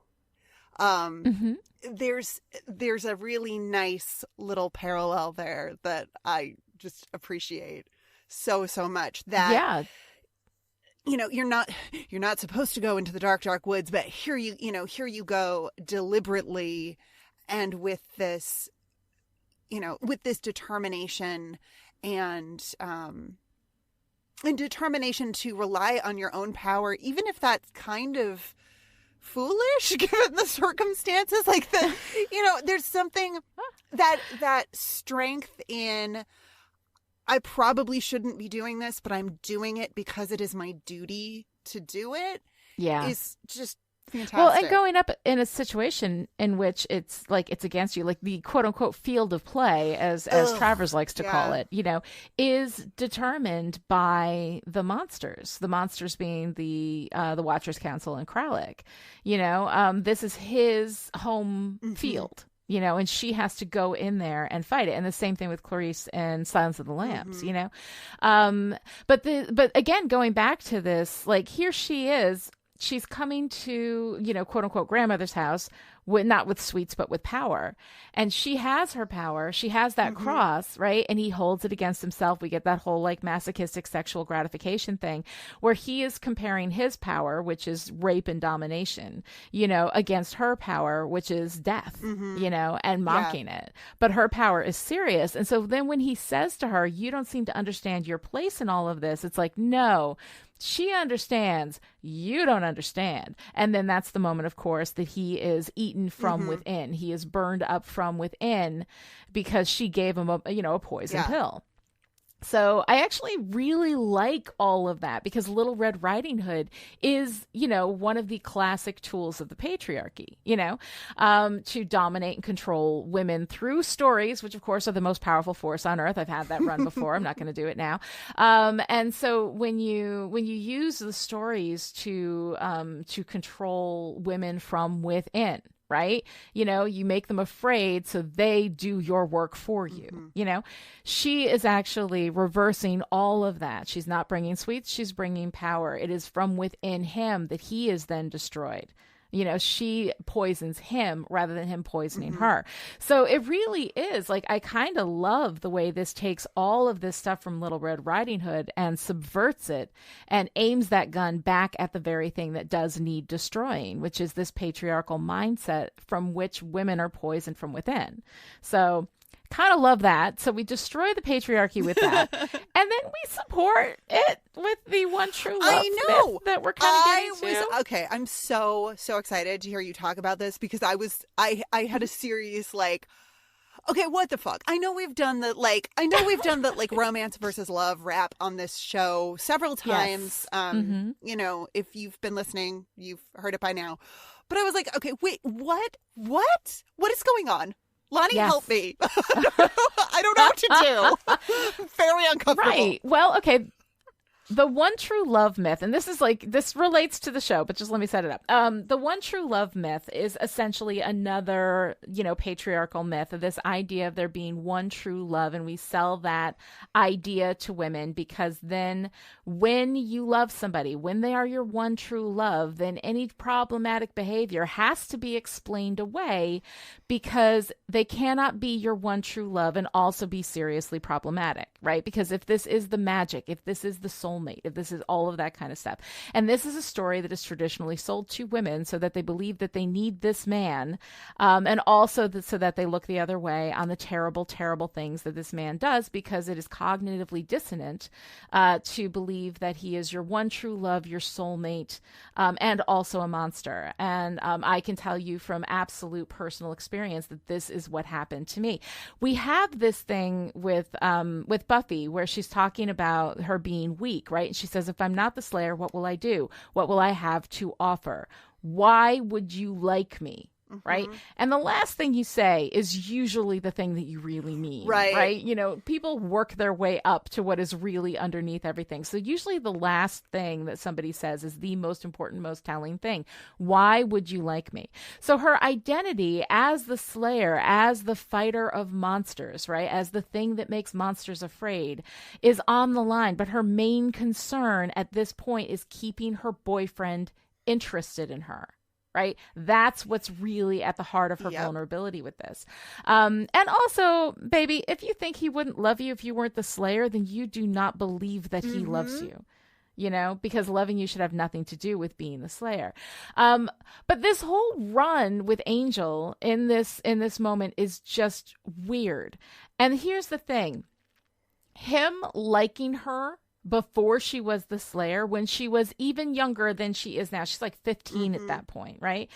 There's a really nice little parallel there that I just appreciate so much. That you're not supposed to go into the dark woods, but here you go deliberately, and with this determination and determination to rely on your own power, even if that's kind of foolish given the circumstances. Like, there's something that strength in, I probably shouldn't be doing this, but I'm doing it because it is my duty to do it. Yeah, is just fantastic. Well, and going up in a situation in which it's against you, like the quote unquote field of play, as Travers likes to call it, is determined by the monsters. The monsters being the Watchers Council and Kralik. This is his home field. And she has to go in there and fight it. And the same thing with Clarice and Silence of the Lambs, But again, going back to this, like, here she is. She's coming to, quote unquote, grandmother's house, not with sweets, but with power. And she has her power. She has that cross, right? And he holds it against himself. We get that whole like masochistic sexual gratification thing where he is comparing his power, which is rape and domination, against her power, which is death, and mocking it. But her power is serious. And so then when he says to her, you don't seem to understand your place in all of this, it's like, no. She understands, you don't understand. And then that's the moment, of course, that he is eaten from within. He is burned up from within because she gave him a poison pill. So I actually really like all of that because Little Red Riding Hood is, one of the classic tools of the patriarchy, to dominate and control women through stories, which of course are the most powerful force on earth. I've had that run before. I'm not going to do it now. And so when you use the stories to control women from within, right? You make them afraid so they do your work for you. She is actually reversing all of that. She's not bringing sweets. She's bringing power. It is from within him that he is then destroyed You know, she poisons him rather than him poisoning her. So it really is like, I kind of love the way this takes all of this stuff from Little Red Riding Hood and subverts it and aims that gun back at the very thing that does need destroying, which is this patriarchal mindset from which women are poisoned from within. So kind of love that. So we destroy the patriarchy with that. And then we support it with the one true love myth that we're kind of getting to. Okay, I'm so excited to hear you talk about this because I had a serious like, okay, what the fuck? I know we've done the like romance versus love rap on this show several times. Yes. You know, if you've been listening, you've heard it by now. But I was like, okay, wait, what is going on? Lani, help me. I don't know what to do. Very uncomfortable. Right. Well, okay. The one true love myth, and this relates to the show, but just let me set it up. The one true love myth is essentially another, patriarchal myth of this idea of there being one true love. And we sell that idea to women because then when you love somebody, when they are your one true love, then any problematic behavior has to be explained away because they cannot be your one true love and also be seriously problematic, right? Because if this is the magic, if this is the soulmate, if this is all of that kind of stuff. And this is a story that is traditionally sold to women so that they believe that they need this man, and also so that they look the other way on the terrible, terrible things that this man does because it is cognitively dissonant to believe that he is your one true love, your soulmate, and also a monster. And I can tell you from absolute personal experience that this is what happened to me. We have this thing with Buffy where she's talking about her being weak, right? And she says, if I'm not the Slayer, what will I do? What will I have to offer? Why would you like me? Right. And the last thing you say is usually the thing that you really mean. Right. People work their way up to what is really underneath everything. So usually the last thing that somebody says is the most important, most telling thing. Why would you like me? So her identity as the Slayer, as the fighter of monsters, right, as the thing that makes monsters afraid is on the line. But her main concern at this point is keeping her boyfriend interested in her. Right? That's what's really at the heart of her vulnerability with this. And also, baby, if you think he wouldn't love you if you weren't the Slayer, then you do not believe that he loves you. Because loving you should have nothing to do with being the Slayer. But this whole run with Angel in this moment is just weird. And here's the thing. Him liking her before she was the Slayer, when she was even younger than she is now. She's like 15 at that point, right?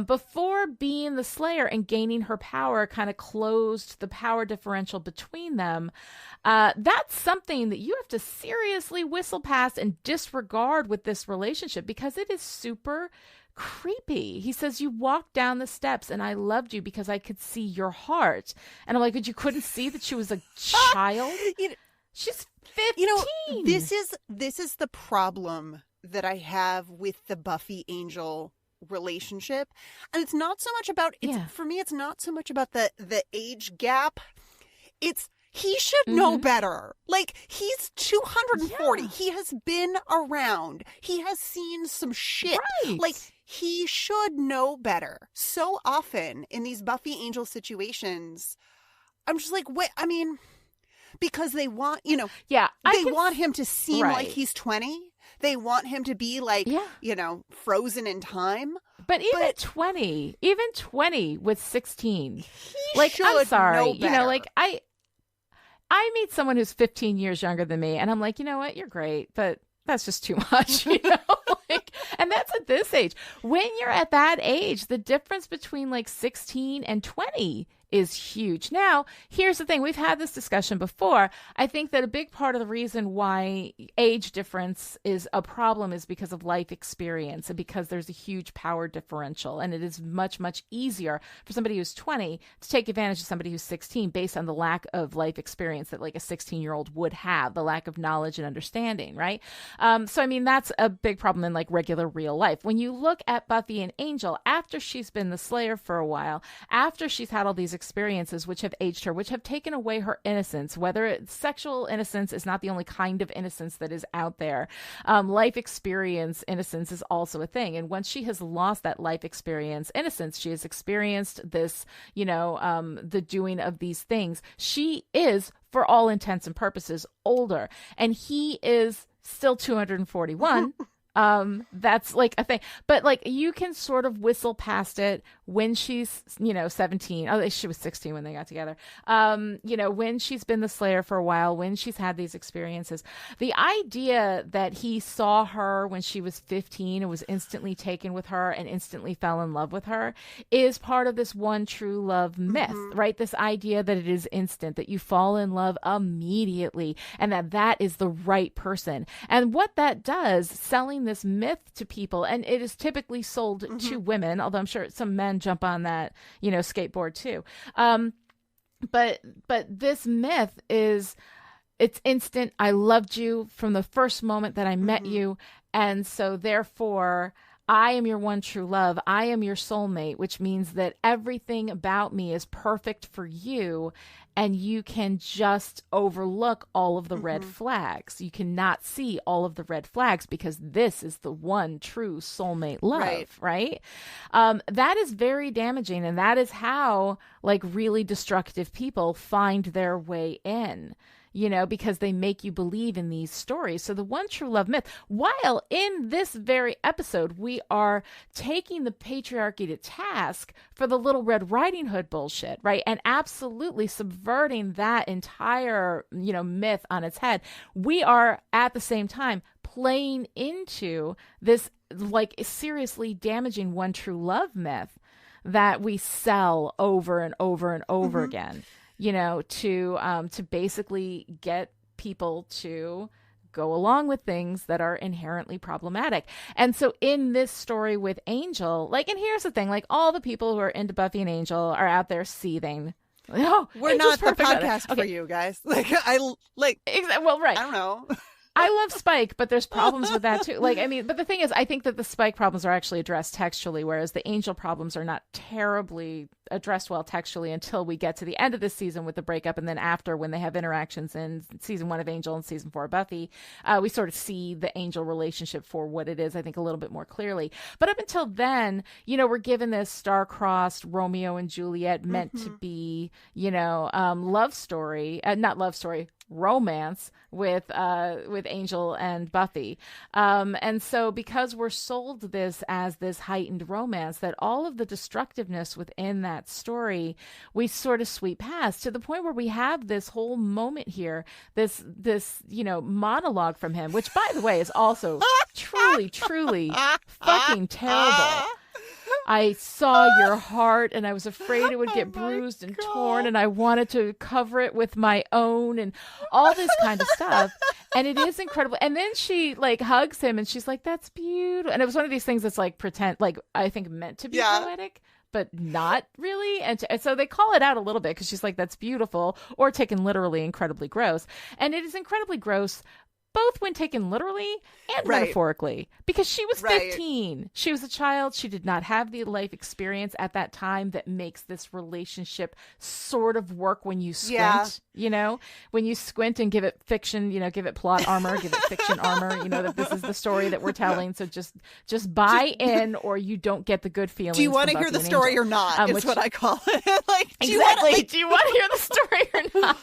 Before being the Slayer and gaining her power kind of closed the power differential between them. That's something that you have to seriously whistle past and disregard with this relationship because it is super creepy. He says, you walked down the steps and I loved you because I could see your heart. And I'm like, but you couldn't see that she was a child? She's 15. This is the problem that I have with the Buffy Angel relationship. And it's not so much about for me, it's not so much about the age gap. It's he should know better. Like, he's 240. Yeah. He has been around. He has seen some shit. Right. Like, he should know better. So often in these Buffy Angel situations, I'm just like, wait, I mean, because they want, want him to seem like he's 20. They want him to be like, frozen in time. But even 20 with 16, he should I'm sorry, know better. I meet someone who's 15 years younger than me, and I'm like, you know what, you're great, but that's just too much, and that's at this age. When you're at that age, the difference between 16 and 20 is huge. Now, here's the thing. We've had this discussion before. I think that a big part of the reason why age difference is a problem is because of life experience and because there's a huge power differential. And it is much, much easier for somebody who's 20 to take advantage of somebody who's 16 based on the lack of life experience that a 16-year-old would have, the lack of knowledge and understanding, right? So, I mean, that's a big problem in regular real life. When you look at Buffy and Angel, after she's been the Slayer for a while, after she's had all these experiences which have aged her, which have taken away her innocence, whether it's sexual innocence is not the only kind of innocence that is out there. Life experience innocence is also a thing. And once she has lost that life experience innocence, she has experienced this, the doing of these things. She is, for all intents and purposes, older. And he is still 241. That's like a thing, but like you can sort of whistle past it when she's, 17. Oh, she was 16 when they got together. When she's been the Slayer for a while, when she's had these experiences, the idea that he saw her when she was 15 and was instantly taken with her and instantly fell in love with her is part of this one true love myth, right? This idea that it is instant, that you fall in love immediately and that is the right person. And what that does, selling this myth to people, and it is typically sold to women, although I'm sure some men jump on that, skateboard too. But this myth it's instant. I loved you from the first moment that I met you. And so therefore I am your one true love. I am your soulmate, which means that everything about me is perfect for you. And you can just overlook all of the red flags. You cannot see all of the red flags because this is the one true soulmate love, right? That is very damaging. And that is how like really destructive people find their way in. Because they make you believe in these stories. So the one true love myth, while in this very episode, we are taking the patriarchy to task for the Little Red Riding Hood bullshit, right? And absolutely subverting that entire, myth on its head. We are at the same time playing into this like seriously damaging one true love myth that we sell over and over and over again. To basically get people to go along with things that are inherently problematic. And so in this story with Angel, like, and here's the thing, like all the people who are into Buffy and Angel are out there seething. Oh, we're Angel's not the perfect. podcast for you guys. Like, well, right. I don't know. I love Spike, but there's problems with that too. But the thing is, I think that the Spike problems are actually addressed textually, whereas the Angel problems are not terribly addressed well textually until we get to the end of this season with the breakup. And then after, when they have interactions in season 1 of Angel and season 4 of Buffy, we sort of see the Angel relationship for what it is, I think, a little bit more clearly. But up until then, we're given this star-crossed Romeo and Juliet meant to be, love story, not love story, romance with Angel and Buffy. And so because we're sold this as this heightened romance, that all of the destructiveness within that story, we sort of sweep past to the point where we have this whole moment here, this monologue from him, which by the way is also truly fucking terrible. I saw your heart and I was afraid it would get bruised and torn and I wanted to cover it with my own and all this kind of stuff. And it is incredible. And then she like hugs him and she's like, that's beautiful. And it was one of these things that's like pretend, like I think meant to be poetic, but not really. And so they call it out a little bit because she's like, that's beautiful, or taken literally incredibly gross. And it is incredibly gross both when taken literally and metaphorically, because she was 15. She was a child. She did not have the life experience at that time that makes this relationship sort of work when you squint, when you squint and give it fiction, give it plot armor, give it fiction armor, that this is the story that we're telling. So just buy in or you don't get the good feelings. Do you want to hear the story or not? Is what I call it. Like, do you want to hear the story or not?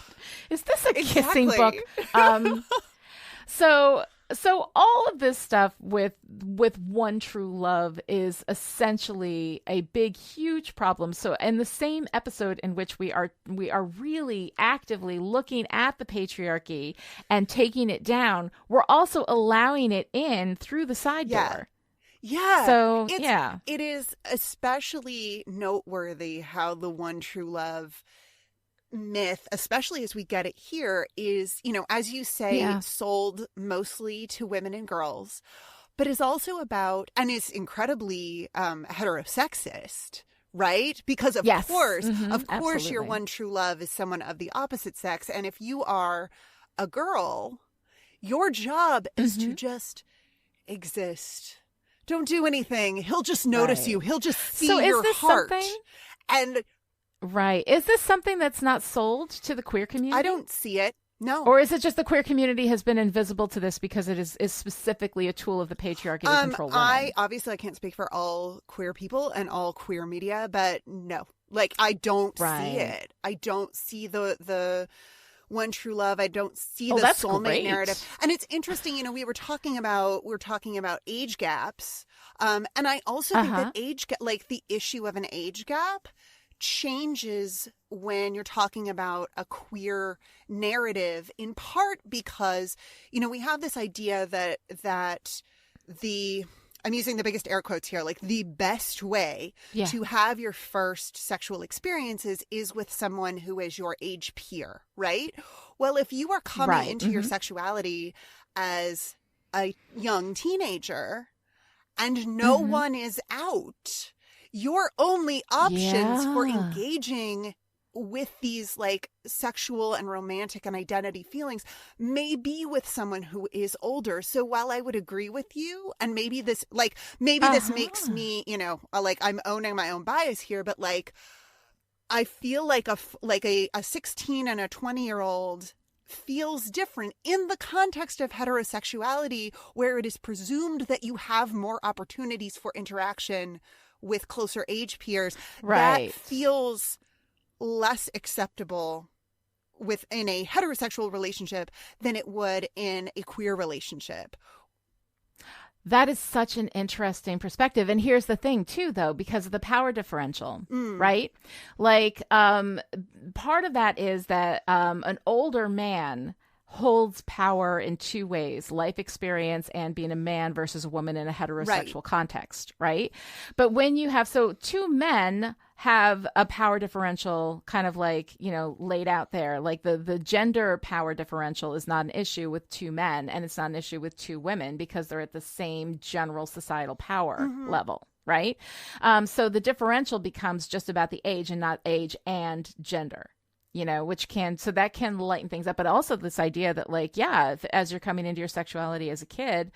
Is this a kissing book? So all of this stuff with one true love is essentially a big, huge problem. So in the same episode in which we are really actively looking at the patriarchy and taking it down, we're also allowing it in through the side door. Yeah. So, it is especially noteworthy how the one true love myth, especially as we get it here, is, as you say, sold mostly to women and girls, but is also about, and is incredibly heterosexist, right? Because of course, absolutely. Your one true love is someone of the opposite sex. And if you are a girl, your job is to just exist. Don't do anything. He'll just notice you. He'll just see your heart. Something? And Right. Is this something that's not sold to the queer community? I don't see it. No. Or is it just the queer community has been invisible to this because it is specifically a tool of the patriarchy to control women? I can't speak for all queer people and all queer media, but no. Like, I don't see it. I don't see the one true love. I don't see the soulmate narrative. And it's interesting, you know, we were talking about age gaps. And I also think that like the issue of an age gap changes when you're talking about a queer narrative, in part because, you know, we have this idea that I'm using the biggest air quotes here, like the best way to have your first sexual experiences is with someone who is your age peer, right? Well, if you are coming into your sexuality as a young teenager and no one is out, your only options for engaging with these like sexual and romantic and identity feelings may be with someone who is older. So while I would agree with you, and maybe this makes me, you know, like I'm owning my own bias here, but like I feel like a 16 and a 20-year-old feels different in the context of heterosexuality, where it is presumed that you have more opportunities for interaction with closer age peers. Right. That feels less acceptable within a heterosexual relationship than it would in a queer relationship. That is such an interesting perspective. And here's the thing too, though, because of the power differential, right? Like, part of that is that an older man holds power in two ways: life experience and being a man versus a woman in a heterosexual context, right? But when you have, so two men have a power differential kind of like, you know, laid out there. Like the gender power differential is not an issue with two men, and it's not an issue with two women because they're at the same general societal power level, right? So the differential becomes just about the age and not age and gender. You know, that can lighten things up. But also this idea that like, as you're coming into your sexuality as a kid,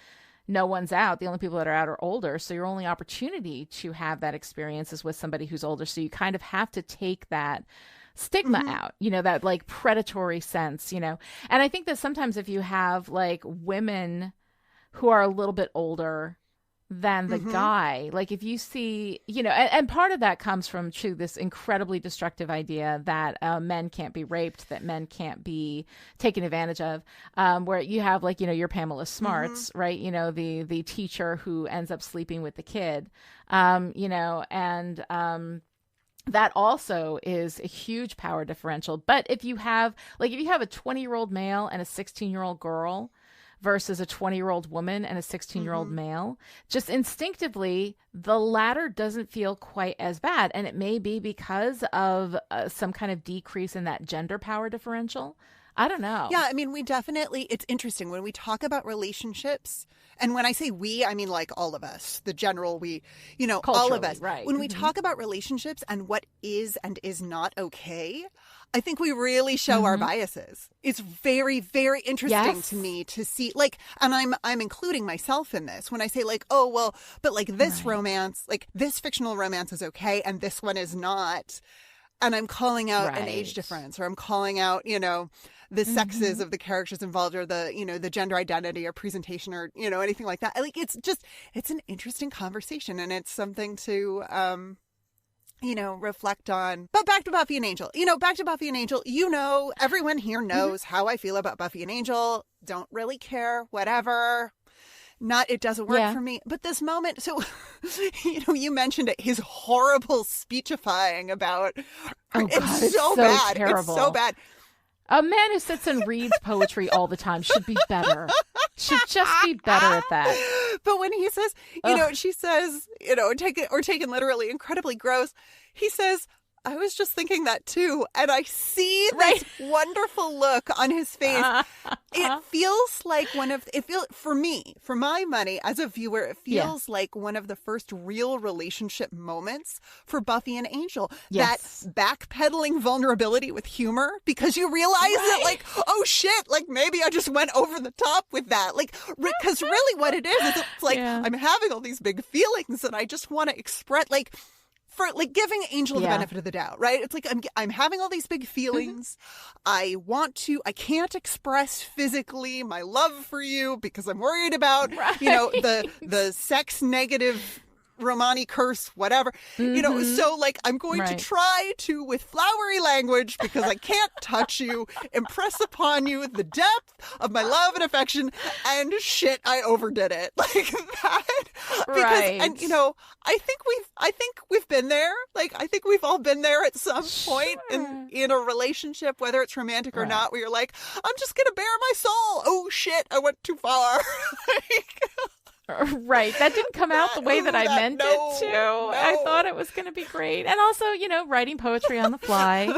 no one's out. The only people that are out are older. So your only opportunity to have that experience is with somebody who's older. So you kind of have to take that stigma out, you know, that like predatory sense, you know. And I think that sometimes if you have like women who are a little bit older than the guy, like if you see, you know, and part of that comes from this incredibly destructive idea that men can't be raped, that men can't be taken advantage of, where you have like, you know, your Pamela Smarts, right? You know, the teacher who ends up sleeping with the kid, you know, and that also is a huge power differential. But if you have a 20-year-old male and a 16-year-old girl versus a 20-year-old woman and a 16-year-old male, just instinctively, the latter doesn't feel quite as bad. And it may be because of some kind of decrease in that gender power differential. I don't know. Yeah, I mean, it's interesting when we talk about relationships, and when I say we, I mean like all of us, the general we, you know, all of us. Right. When we talk about relationships and what is and is not okay, I think we really show our biases. It's very, very interesting to me to see, like, and I'm including myself in this when I say like, oh, well, but like this romance, like this fictional romance is okay and this one is not. And I'm calling out an age difference, or I'm calling out, you know, the sexes of the characters involved, or the, you know, the gender identity or presentation, or, you know, anything like that. Like, it's an interesting conversation, and it's something to, you know, reflect on. But back to Buffy and Angel. You know, everyone here knows how I feel about Buffy and Angel. Don't really care, whatever. It doesn't work for me. But this moment, so, you know, you mentioned it, his horrible speechifying about, it's so bad. Terrible. It's so bad. A man who sits and reads poetry all the time should be better. Should just be better at that. But when he says, you know, she says, you know, taken literally, incredibly gross, he says, I was just thinking that too. And I see this wonderful look on his face. It feels like for me, for my money as a viewer, it feels like one of the first real relationship moments for Buffy and Angel. Yes. That backpedaling vulnerability with humor, because you realize that like, oh shit, like maybe I just went over the top with that. Like, because really what it is it's like, I'm having all these big feelings and I just want to express, like, for like giving Angel the benefit of the doubt, right? It's like I'm having all these big feelings. I can't express physically my love for you because I'm worried about, the sex negative Romani curse, whatever, so like I'm going to try to, with flowery language, because I can't touch you, impress upon you the depth of my love and affection, and shit, I overdid it like that. Because, and I think we've been there. Like, I think we've all been there at some point in a relationship, whether it's romantic or not, where you're like, I'm just gonna bare my soul. Oh shit, I went too far. Right. That didn't come out the way that I meant it to. No. I thought it was going to be great. And also, writing poetry on the fly,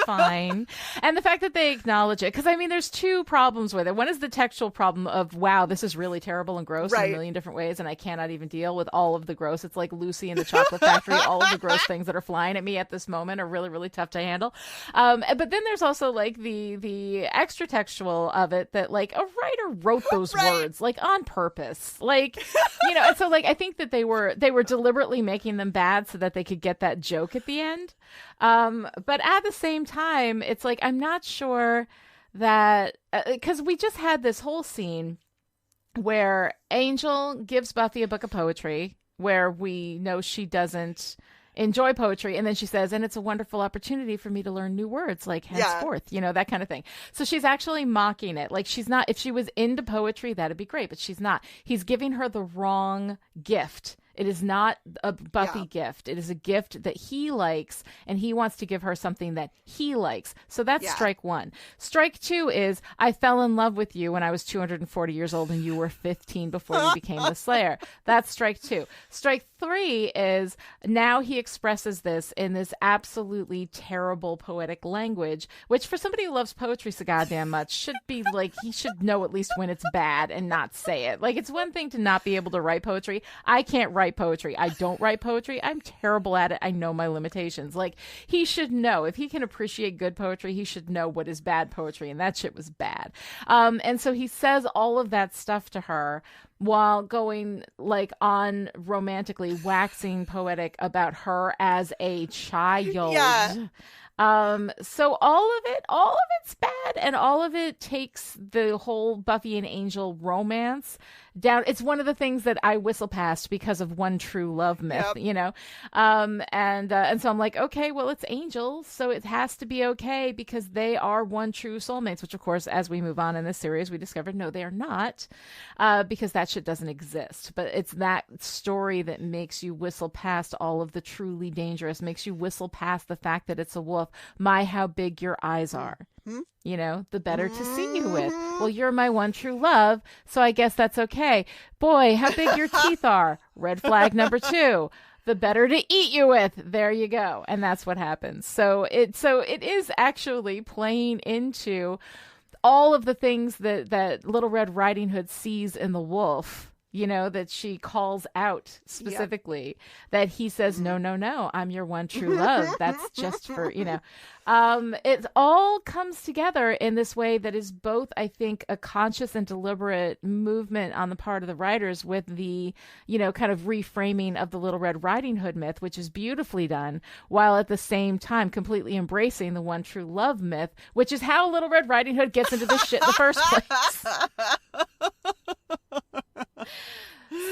fine. And the fact that they acknowledge it. Because, there's two problems with it. One is the textual problem of, wow, this is really terrible and gross in a million different ways. And I cannot even deal with all of the gross. It's like Lucy in the Chocolate Factory. All of the gross things that are flying at me at this moment are really, really tough to handle. But then there's also like the extra textual of it that like a writer wrote those words like on purpose. Like, and so like I think that they were deliberately making them bad so that they could get that joke at the end. But at the same time, it's like I'm not sure that because we just had this whole scene where Angel gives Buffy a book of poetry where we know she doesn't enjoy poetry, and then she says, and it's a wonderful opportunity for me to learn new words like henceforth, that kind of thing. So she's actually mocking it. Like, she's not, if she was into poetry, that'd be great, but she's not. He's giving her the wrong gift. It is not a Buffy gift. It is a gift that he likes, and he wants to give her something that he likes. So that's strike one. Strike two is, I fell in love with you when I was 240 years old and you were 15 before you became the Slayer. That's strike two. Strike three is, now he expresses this in this absolutely terrible poetic language, which for somebody who loves poetry so goddamn much should be like, he should know at least when it's bad and not say it. Like, it's one thing to not be able to write poetry. I can't write poetry. I don't write poetry. I'm terrible at it. I know my limitations. Like, he should know. If he can appreciate good poetry, he should know what is bad poetry, and that shit was bad. And so he says all of that stuff to her while going like on romantically waxing poetic about her as a child. So all of it's bad, and all of it takes the whole Buffy and Angel romance down. It's one of the things that I whistle past because of One True Love myth, and so I'm like, okay, well, it's Angel, so it has to be okay because they are one true soulmates, which of course, as we move on in this series, we discovered, no, they are not, because that shit doesn't exist. But it's that story that makes you whistle past all of the truly dangerous, makes you whistle past the fact that it's a wolf. My, how big your eyes are. The better to see you with. Well, you're my one true love, so I guess that's okay. Boy, how big your teeth are. Red flag number 2. The better to eat you with. There you go. And that's what happens. So it is actually playing into all of the things that Little Red Riding Hood sees in the wolf, that she calls out specifically, that he says, no, I'm your one true love. That's just for, it all comes together in this way that is both, I think, a conscious and deliberate movement on the part of the writers with the, kind of reframing of the Little Red Riding Hood myth, which is beautifully done, while at the same time completely embracing the one true love myth, which is how Little Red Riding Hood gets into this shit in the first place.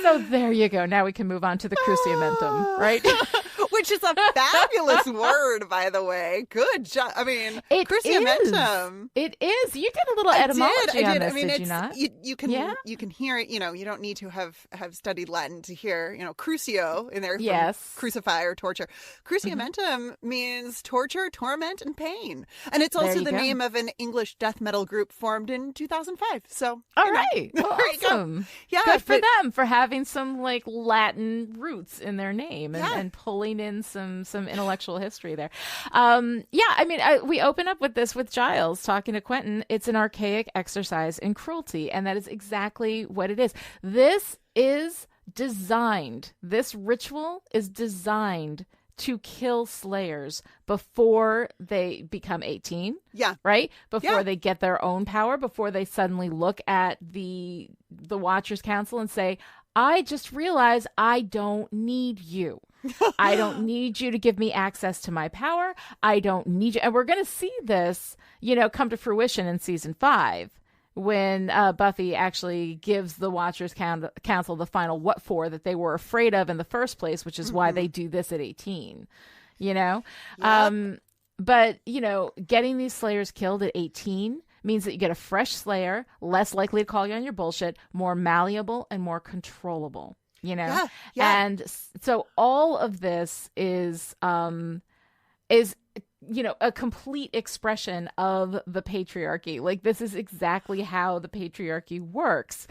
So there you go. Now we can move on to the cruciamentum, right? Which is a fabulous word, by the way. Good job. Cruciamentum. It is. You did a little etymology on this, did you not? You can hear it. You don't need to have studied Latin to hear, crucio in there. Yes. Crucify or torture. Cruciamentum means torture, torment, and pain. And it's also the name of an English death metal group formed in 2005. So, all right. Well, awesome. Yeah. Good for them for having some like Latin roots in their name and pulling in some intellectual history there. We open up with this with Giles talking to Quentin. It's an archaic exercise in cruelty, and that is exactly what it is. This ritual is designed to kill slayers before they become 18. Yeah. Right? Before they get their own power, before they suddenly look at the Watchers Council and say, I just realized I don't need you. I don't need you to give me access to my power. I don't need you. And we're going to see this, come to fruition in season 5 when Buffy actually gives the Watchers Council the final what for that they were afraid of in the first place, which is why they do this at 18, Yep. But, getting these Slayers killed at 18 means that you get a fresh Slayer, less likely to call you on your bullshit, more malleable and more controllable. Yeah. And so all of this is a complete expression of the patriarchy. Like, this is exactly how the patriarchy works.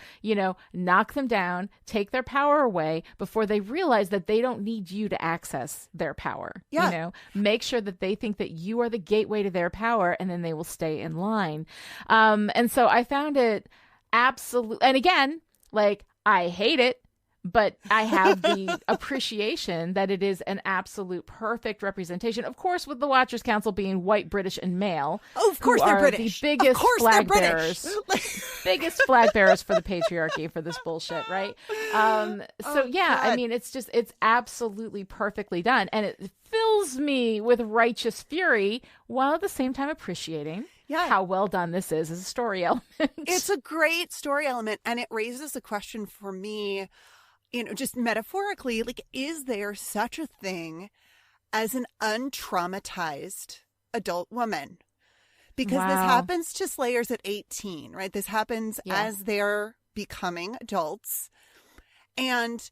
Knock them down, take their power away before they realize that they don't need you to access their power. Yeah. Make sure that they think that you are the gateway to their power, and then they will stay in line. And so I found it absolute. And again, like, I hate it, but I have the appreciation that it is an absolute perfect representation. Of course, with the Watchers Council being white, British, and male. Oh, of course they're British. The biggest flag bearers. British. Biggest flag bearers for the patriarchy for this bullshit, right? God. I mean, it's absolutely perfectly done. And it fills me with righteous fury while at the same time appreciating how well done this is as a story element. It's a great story element. And it raises a question for me, just metaphorically, like, is there such a thing as an untraumatized adult woman? Because this happens to Slayers at 18, right? This happens as they're becoming adults. And,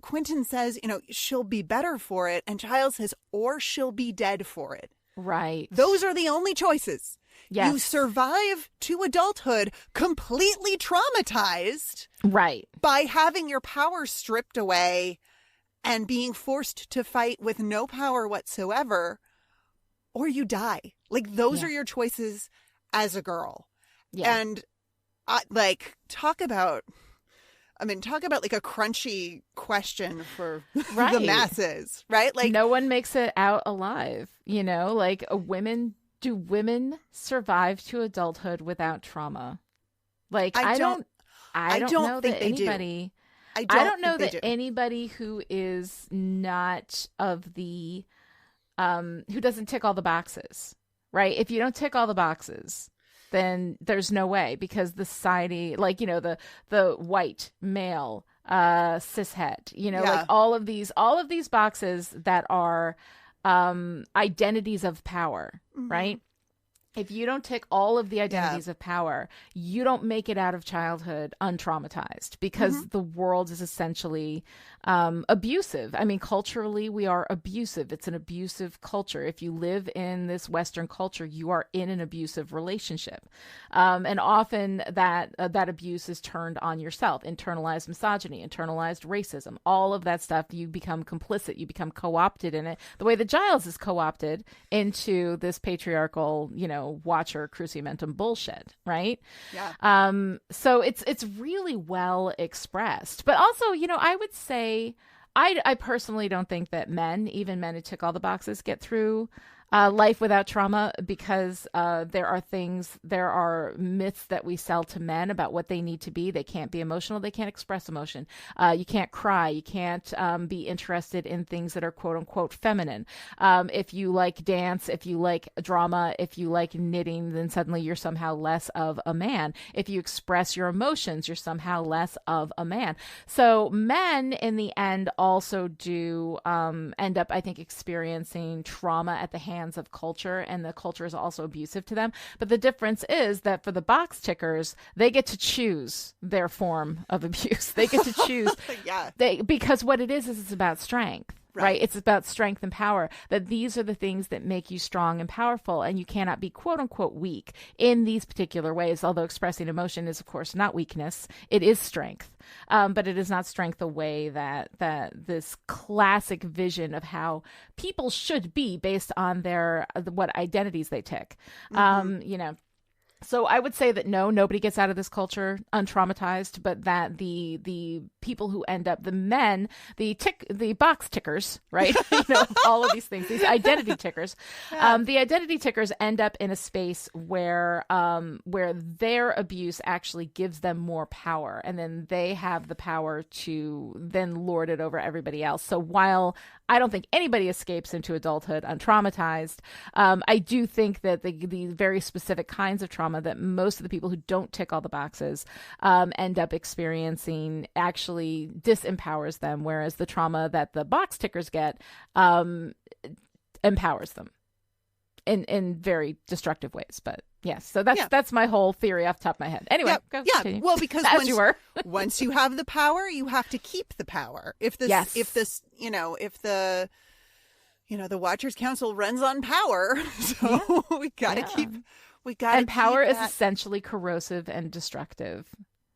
Quentin says, she'll be better for it. And Giles says, or she'll be dead for it. Right. Those are the only choices. Yes. You survive to adulthood completely traumatized. Right. By having your power stripped away and being forced to fight with no power whatsoever, or you die. Like, those are your choices as a girl. Yeah. And talk about like a crunchy question for the masses, right? Like, no one makes it out alive, like do women survive to adulthood without trauma? Like, I don't know that anybody. I don't know that anybody who is not of the who doesn't tick all the boxes, right? If you don't tick all the boxes, then there's no way, because the society, like, the white male cishet, like all of these boxes that are identities of power, right? If you don't tick all of the identities of power, you don't make it out of childhood untraumatized, because the world is essentially abusive. I mean, culturally, we are abusive. It's an abusive culture. If you live in this Western culture, you are in an abusive relationship. And often that abuse is turned on yourself. Internalized misogyny, internalized racism, all of that stuff, you become complicit. You become co-opted in it. The way that Giles is co-opted into this patriarchal, Watcher crucimentum bullshit, right? Yeah. So it's really well expressed. But also, I would say I personally don't think that even men who tick all the boxes, get through life without trauma, because there are myths that we sell to men about what they need to be. They can't be emotional. They can't express emotion. You can't cry. You can't be interested in things that are quote unquote feminine. If you like dance, if you like drama, if you like knitting, then suddenly you're somehow less of a man. If you express your emotions, you're somehow less of a man. So men in the end also do end up, I think, experiencing trauma at the hands of culture, and the culture is also abusive to them. But the difference is that for the box tickers, they get to choose their form of abuse. They get to choose because what it is it's about strength. Right. It's about strength and power, that these are the things that make you strong and powerful, and you cannot be quote unquote weak in these particular ways. Although expressing emotion is, of course, not weakness. It is strength. But it is not strength the way that this classic vision of how people should be based on what identities they tick. So I would say that no, nobody gets out of this culture untraumatized, but that the people who end up, the men, the box tickers, right? All of these things, these identity tickers, the identity tickers end up in a space where their abuse actually gives them more power, and then they have the power to then lord it over everybody else. So while I don't think anybody escapes into adulthood untraumatized, I do think that the very specific kinds of trauma that most of the people who don't tick all the boxes end up experiencing actually disempowers them, whereas the trauma that the box tickers get empowers them in very destructive ways. But yes, so that's my whole theory off the top of my head. Anyway, go continue. Well, because once you have the power, you have to keep the power. If the Watchers Council runs on power, so we gotta keep. And power is essentially corrosive and destructive.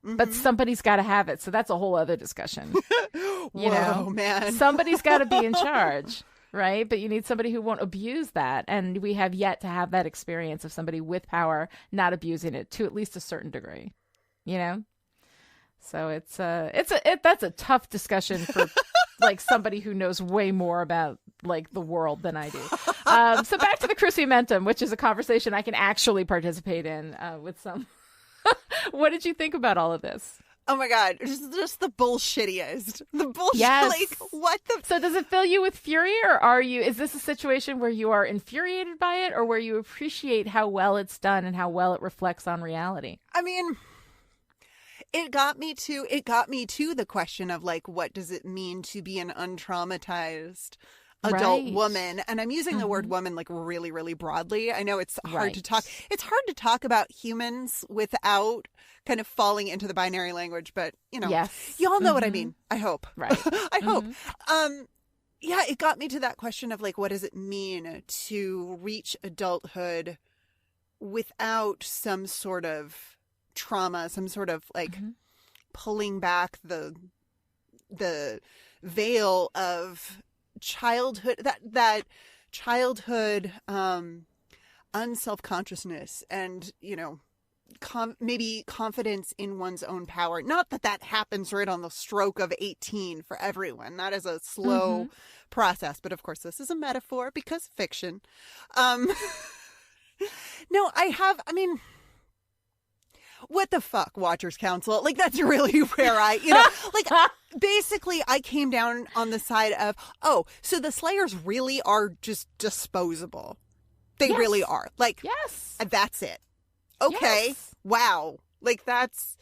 Mm-hmm. But somebody's got to have it. So that's a whole other discussion. Man. Somebody's got to be in charge, right? But you need somebody who won't abuse that. And we have yet to have that experience of somebody with power not abusing it to at least a certain degree, So that's a tough discussion for like somebody who knows way more about like the world than I do. So back to the Cruciamentum, which is a conversation I can actually participate in with some. What did you think about all of this? Oh my God, just the bullshittiest. The bullshit. Yes. Like, what the? So does it fill you with fury, or is this a situation where you are infuriated by it, or where you appreciate how well it's done and how well it reflects on reality? I mean, it got me to the question of like, what does it mean to be an untraumatized adult woman? And I'm using the word woman like really, really broadly. I know it's hard to talk. It's hard to talk about humans without kind of falling into the binary language, but you all know what I mean. I hope. Right. I hope. Yeah, it got me to that question of like, what does it mean to reach adulthood without some sort of trauma, some sort of like pulling back the veil of childhood, that childhood unself-consciousness and maybe confidence in one's own power. Not that happens right on the stroke of 18 for everyone. That is a slow process, but of course this is a metaphor because fiction. No, I mean, what the fuck, Watchers Council? Like, that's really where basically I came down on the side of, so the Slayers really are just disposable. They really are. Like, that's it. Okay. Yes. Wow. Like, that's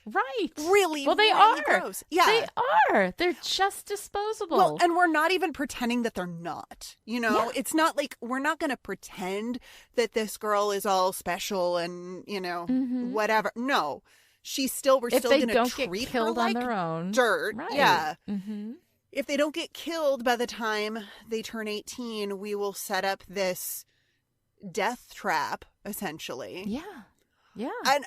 right. Really, well, they really are. Gross. Yeah. They are. They're just disposable. Well, and we're not even pretending that they're not. It's not like we're not going to pretend that this girl is all special and, whatever. No. We're still going to treat if they don't get killed her like on their own. Dirt. Right. Yeah. If they don't get killed by the time they turn 18, we will set up this death trap, essentially. Yeah. Yeah. And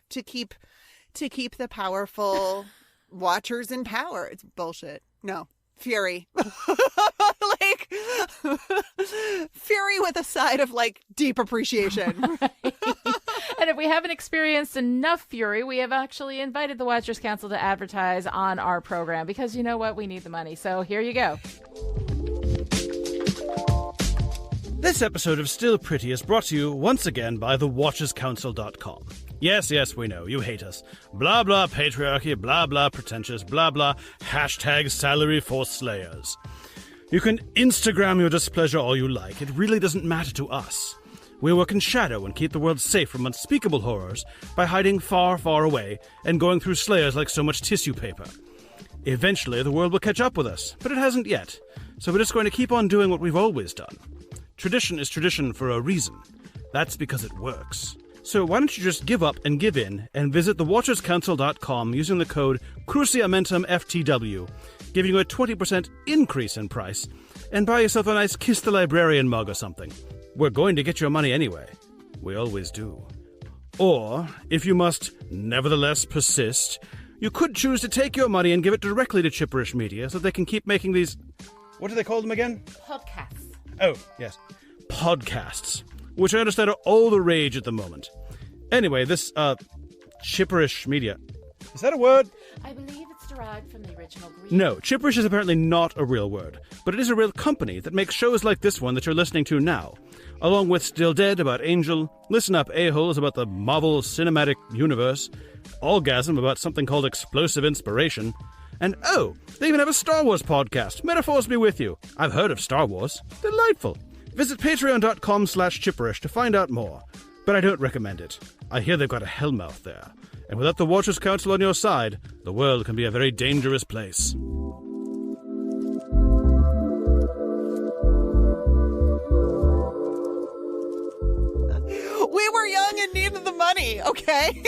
to keep the powerful Watchers in power. It's bullshit. No. Fury. Like fury with a side of like deep appreciation. Right. And if we haven't experienced enough fury, we have actually invited the Watchers Council to advertise on our program because you know what? We need the money. So here you go. This episode of Still Pretty is brought to you once again by thewatcherscouncil.com. Yes, we know, you hate us. Blah, blah, patriarchy, blah, blah, pretentious, blah, blah, hashtag salary for slayers. You can Instagram your displeasure all you like. It really doesn't matter to us. We work in shadow and keep the world safe from unspeakable horrors by hiding far, far away and going through slayers like so much tissue paper. Eventually, the world will catch up with us, but it hasn't yet. So we're just going to keep on doing what we've always done. Tradition is tradition for a reason. That's because it works. So why don't you just give up and give in and visit thewatcherscouncil.com using the code CruciamentumFTW, giving you a 20% increase in price, and buy yourself a nice Kiss the Librarian mug or something. We're going to get your money anyway. We always do. Or, if you must nevertheless persist, you could choose to take your money and give it directly to Chipperish Media so they can keep making these... What do they call them again? Podcasts. Oh, yes. Podcasts. which I understand are all the rage at the moment. Anyway, this, chipperish media. Is that a word? I believe it's derived from the original Greek. No, chipperish is apparently not a real word, but it is a real company that makes shows like this one that you're listening to now, along with Still Dead about Angel, Listen Up A-Holes about the Marvel Cinematic Universe, Orgasm about something called Explosive Inspiration, and oh, they even have a Star Wars podcast, Metaphors Be With You. I've heard of Star Wars. Delightful. Visit patreon.com/chipperish to find out more, but I don't recommend it. I hear they've got a hellmouth there, and without the Watchers Council on your side, the world can be a very dangerous place. We were young and needed the money, okay?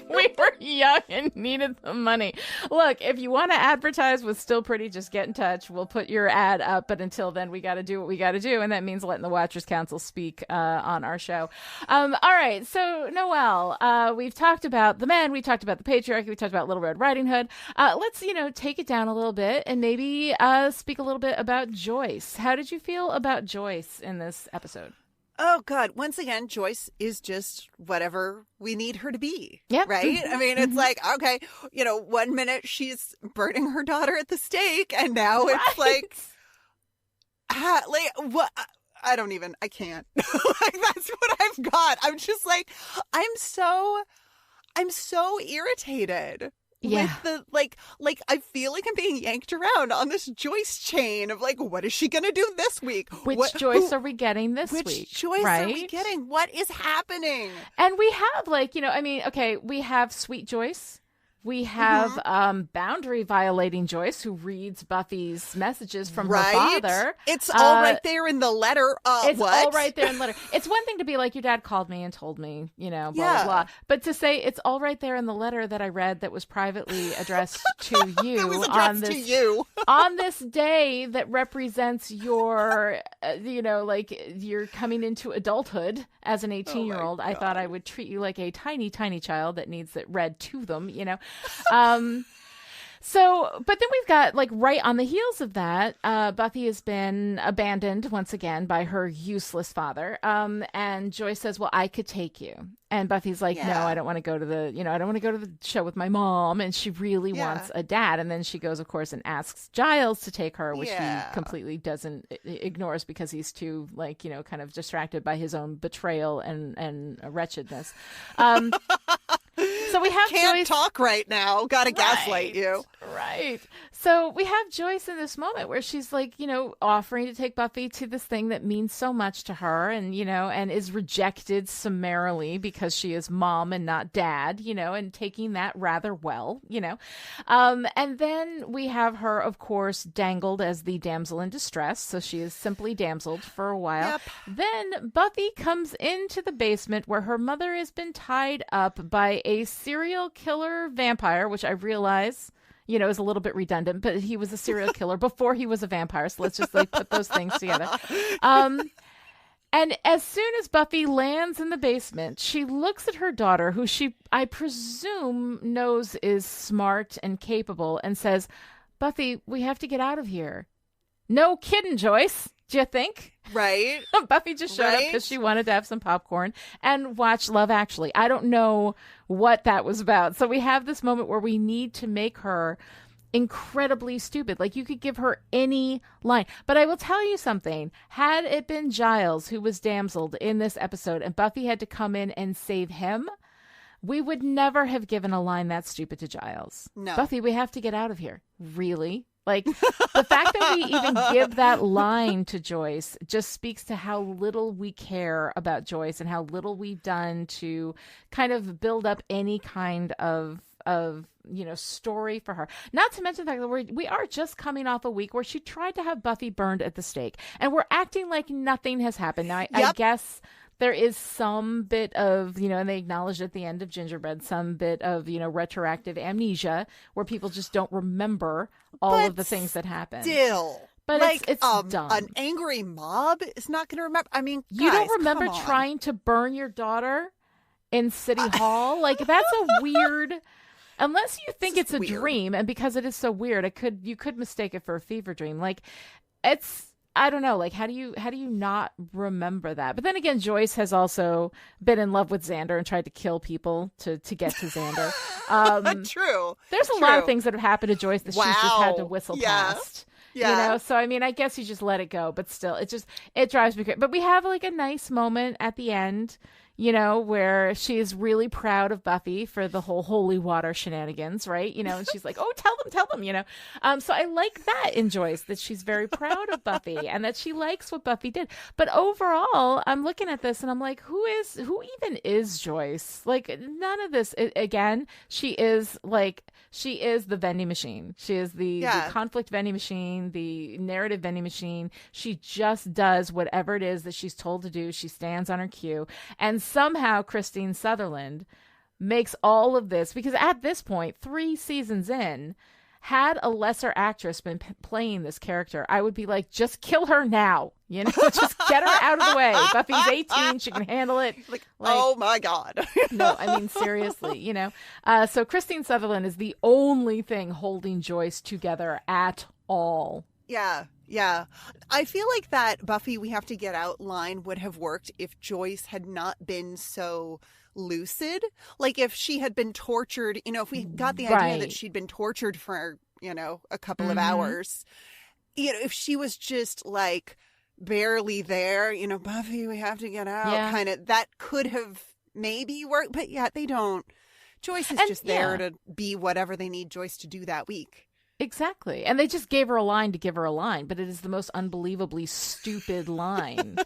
We were young and needed the money. Look, if you want to advertise with Still Pretty, just get in touch. We'll put your ad up, but until then, we got to do what we got to do, and that means letting the Watchers Council speak on our show. All right, so Noelle, we've talked about the men, we talked about the patriarchy, we talked about Little Red Riding Hood. Let's, take it down a little bit and maybe speak a little bit about Joyce. How did you feel about Joyce in this episode? Oh, God. Once again, Joyce is just whatever we need her to be. Yeah. Right? I mean, it's like, okay, 1 minute she's burning her daughter at the stake, and now it's like what? I can't. That's what I've got. I'm just like, I'm so irritated. Yeah. With the, I feel like I'm being yanked around on this Joyce chain of what is she going to do this week? Which Joyce are we getting this week? Which Joyce are we getting? What is happening? And we have we have Sweet Joyce. We have boundary violating Joyce, who reads Buffy's messages from her father. It's all right there in the letter. It's what? all right there in the letter. It's one thing to be like, your dad called me and told me, blah, blah, blah. But to say it's all right there in the letter that I read that was privately addressed to you on this day that represents your, you're coming into adulthood as an 18-year-old. I thought I would treat you like a tiny, tiny child that needs it read to them, But then we've got, right on the heels of that, Buffy has been abandoned once again by her useless father. And Joyce says, well, I could take you. And Buffy's like, no, I don't want to go to the, I don't want to go to the show with my mom. And she really wants a dad. And then she goes, of course, and asks Giles to take her, which he completely ignores because he's too, kind of distracted by his own betrayal and wretchedness. So we have Can't Joyce talk right now. Gotta gaslight you. Right. So we have Joyce in this moment where she's offering to take Buffy to this thing that means so much to her, and and is rejected summarily because she is mom and not dad, and taking that rather well, and then we have her, of course, dangled as the damsel in distress. So she is simply damseled for a while. Yep. Then Buffy comes into the basement where her mother has been tied up by a serial killer vampire, which I realize is a little bit redundant, but he was a serial killer before he was a vampire. So let's just put those things together. And as soon as Buffy lands in the basement, she looks at her daughter, who I presume knows is smart and capable, and says, Buffy, we have to get out of here. No kidding, Joyce. Do you think? Right. Buffy just showed up because she wanted to have some popcorn and watch Love Actually. I don't know what that was about. So we have this moment where we need to make her incredibly stupid. You could give her any line. But I will tell you something. Had it been Giles who was damseled in this episode and Buffy had to come in and save him, we would never have given a line that stupid to Giles. No. Buffy, we have to get out of here. Really? The fact that we even give that line to Joyce just speaks to how little we care about Joyce and how little we've done to kind of build up any kind of story for her. Not to mention the fact that we are just coming off a week where she tried to have Buffy burned at the stake, and we're acting like nothing has happened. Now, I guess there is some bit of, and they acknowledged at the end of Gingerbread, some bit of, retroactive amnesia where people just don't remember all of the things that happened. But it's dumb. An angry mob is not going to remember. I mean, you guys, don't remember trying to burn your daughter in City Hall? That's a weird... Unless you think it's a dream, and because it is so weird, you could mistake it for a fever dream. I don't know, like, how do you not remember that? But then again, Joyce has also been in love with Xander and tried to kill people to get to Xander. True. There's a lot of things that have happened to Joyce that she's just had to whistle past. Yeah. You know, so I mean, I guess you just let it go, but still, it drives me crazy. But we have like a nice moment at the end, you know, where she is really proud of Buffy for the whole holy water shenanigans, right? You know, and she's like, oh, tell them, you know. So I like that in Joyce, that she's very proud of Buffy and that she likes what Buffy did. But overall, I'm looking at this and I'm like, who even is Joyce? Like, none of this, again, she is the vending machine. She is the conflict vending machine, the narrative vending machine. She just does whatever it is that she's told to do. She stands on her cue. And somehow Christine Sutherland makes all of this, because at this point, 3 seasons in, had a lesser actress been playing this character, I would be like, just kill her now. You know, just get her out of the way. Buffy's 18. She can handle it. Like, oh my God. No, I mean, seriously, you know. So Christine Sutherland is the only thing holding Joyce together at all. Yeah. Yeah. I feel like that Buffy We Have to Get Out line would have worked if Joyce had not been so lucid. Like if she had been tortured, you know, if we got the idea that she'd been tortured for, you know, a couple of hours, you know, if she was just like barely there, you know, Buffy, we have to get out, kind of, that could have maybe worked. But yeah, they don't. Joyce is just there to be whatever they need Joyce to do that week. Exactly. And they just gave her a line to give her a line, but it is the most unbelievably stupid line,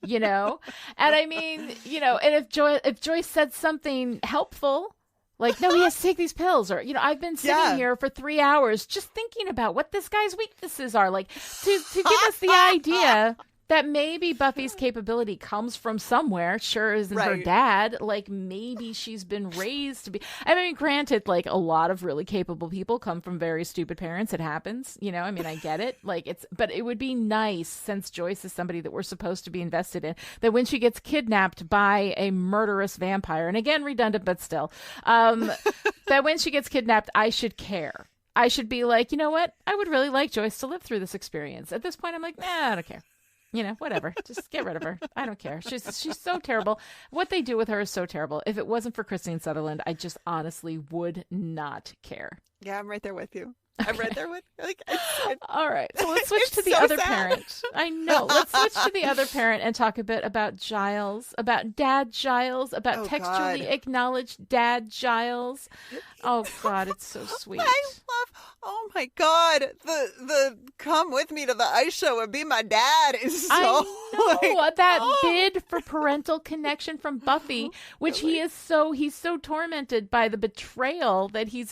you know? And I mean, you know, and if Joyce said something helpful, like, no, he has to take these pills, or, you know, I've been sitting here for 3 hours just thinking about what this guy's weaknesses are, like, to give us the idea that maybe Buffy's capability comes from somewhere. Sure isn't her dad. Like, maybe she's been raised to be. I mean, granted, like, a lot of really capable people come from very stupid parents. It happens. You know, I mean, I get it. Like, but it would be nice, since Joyce is somebody that we're supposed to be invested in, that when she gets kidnapped by a murderous vampire, and again, redundant, but still, that when she gets kidnapped, I should care. I should be like, you know what? I would really like Joyce to live through this experience. At this point, I'm like, nah, I don't care. You know, whatever. Just get rid of her. I don't care. She's so terrible. What they do with her is so terrible. If it wasn't for Christine Sutherland, I just honestly would not care. Yeah, I'm right there with you. I'm right there with you. Like, all right. So let's switch to the other parent. I know. Let's switch to the other parent and talk a bit about Giles, about Dad Giles, about textually acknowledged Dad Giles. Oh, God, it's so sweet. Oh my God, the come with me to the ice show and be my dad is so. I know, that bid for parental connection from Buffy, which he's so tormented by the betrayal that he's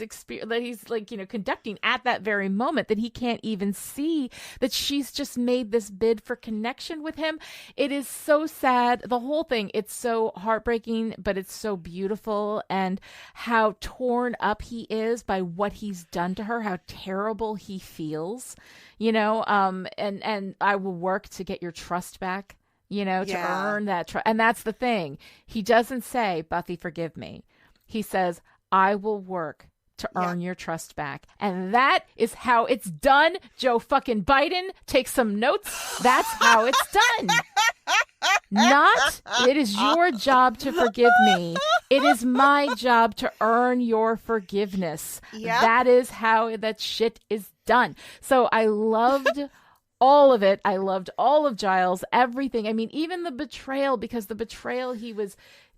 like, you know, conducting at that very moment, that he can't even see that she's just made this bid for connection with him. It is so sad. The whole thing, it's so heartbreaking, but it's so beautiful, and how torn up he is by what he's done to her, how terrible he feels, you know, and I will work to get your trust back, you know, to earn that trust. And that's the thing. He doesn't say, Buffy, forgive me. He says, I will work to earn your trust back. And that is how it's done. Joe fucking Biden, take some notes. That's how it's done. Not, it is your job to forgive me. It is my job to earn your forgiveness. Yep. That is how that shit is done. So I loved all of it. I loved all of Giles, everything. I mean, even the betrayal, because the betrayal, he was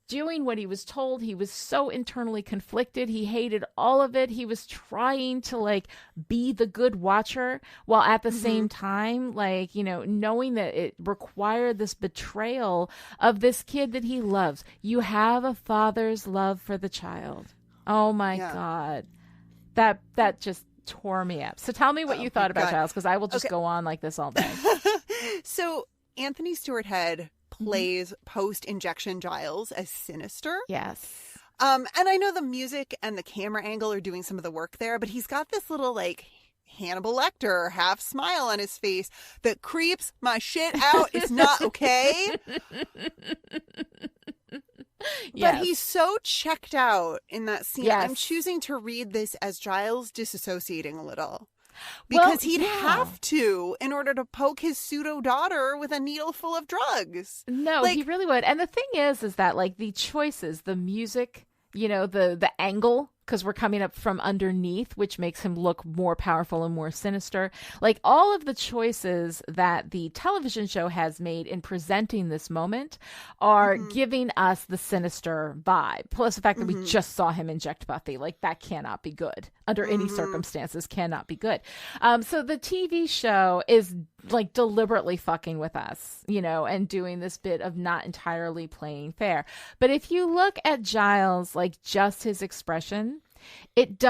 doing what he was told. He was so internally conflicted. He hated all of it. He was trying to like be the good watcher, while at the same time, like, you know, knowing that it required this betrayal of this kid that he loves. You have a father's love for the child. Oh my God. That just tore me up. So tell me what you thought about Giles, because I will just go on like this all day. So Anthony Stewart Head plays post-injection Giles as Sinister. Yes. And I know the music and the camera angle are doing some of the work there, but he's got this little like Hannibal Lecter half smile on his face that creeps my shit out. It's not okay. But he's so checked out in that scene. Yes. I'm choosing to read this as Giles disassociating a little. because he'd have to in order to poke his pseudo daughter with a needle full of drugs. No, he really would. And the thing is that like the choices, the music, the angle, because we're coming up from underneath, which makes him look more powerful and more sinister. Like all of the choices that the television show has made in presenting this moment are giving us the sinister vibe. Plus the fact that we just saw him inject Buffy. Like that cannot be good. Under any circumstances, cannot be good. So the TV show is like deliberately fucking with us, and doing this bit of not entirely playing fair. But if you look at Giles, like just his expression, it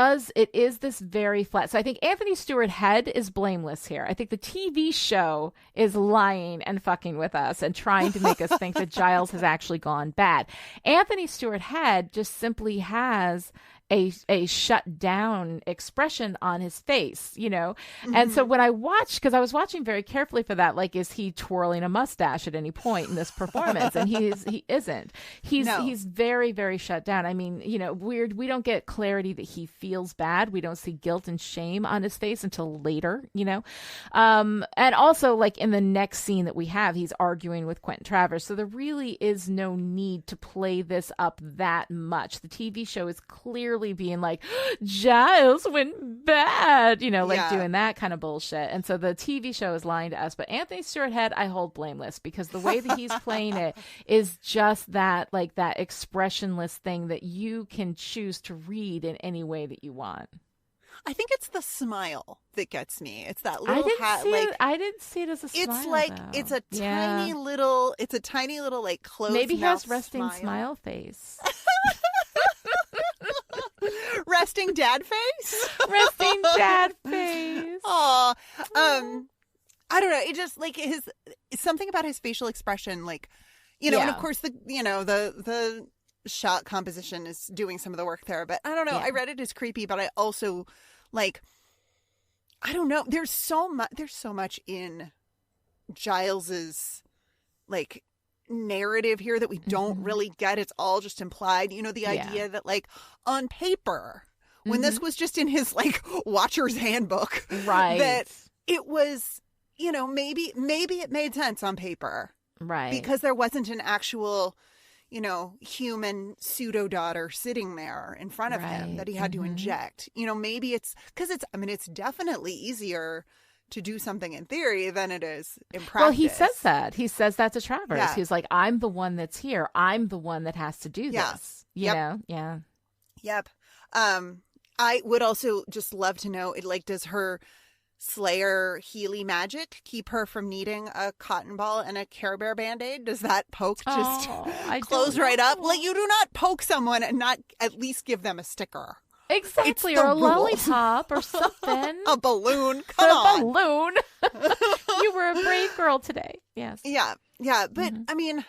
is this very flat. So I think Anthony Stewart Head is blameless here. I think the TV show is lying and fucking with us and trying to make us think that Giles has actually gone bad. Anthony Stewart Head just simply has a shut down expression on his face, And so when I watched, because I was watching very carefully for that, like, is he twirling a mustache at any point in this performance? And he isn't. He's very, very shut down. I mean, we don't get clarity that he feels bad. We don't see guilt and shame on his face until later, and also like in the next scene that we have, he's arguing with Quentin Travers. So there really is no need to play this up that much. The TV show is clearly being like, Giles went bad, doing that kind of bullshit. And so the TV show is lying to us. But Anthony Stewart Head, I hold blameless, because the way that he's playing it is just that, like, that expressionless thing that you can choose to read in any way that you want. I think it's the smile that gets me. It's that little hat. I didn't see it as a smile. It's like it's a tiny little like closed. Maybe he has resting smile face. Resting dad face? Resting dad face. Aw. I don't know. It just like something about his facial expression, like, and of course the shot composition is doing some of the work there, but I don't know. I read it as creepy, but I also like, I don't know. There's so much in Giles's like narrative here that we don't really get. It's all just implied. The idea that like on paper, when this was just in his like Watcher's Handbook, right? That it was, maybe it made sense on paper, right? Because there wasn't an actual, human pseudo daughter sitting there in front of him that he had to inject. Maybe it's because it's definitely easier to do something in theory than it is in practice. Well, he says that. He says that to Travers. Yeah. He's like, I'm the one that's here. I'm the one that has to do this. You know? Yeah. Yep. I would also just love to know, does her Slayer Healy magic keep her from needing a cotton ball and a Care Bear Band-Aid? Does that poke just close right up? Like, you do not poke someone and not at least give them a sticker. Exactly, or a lollipop or something. A balloon. Come on. A balloon. You were a brave girl today. Yes. Yeah. But, I mean,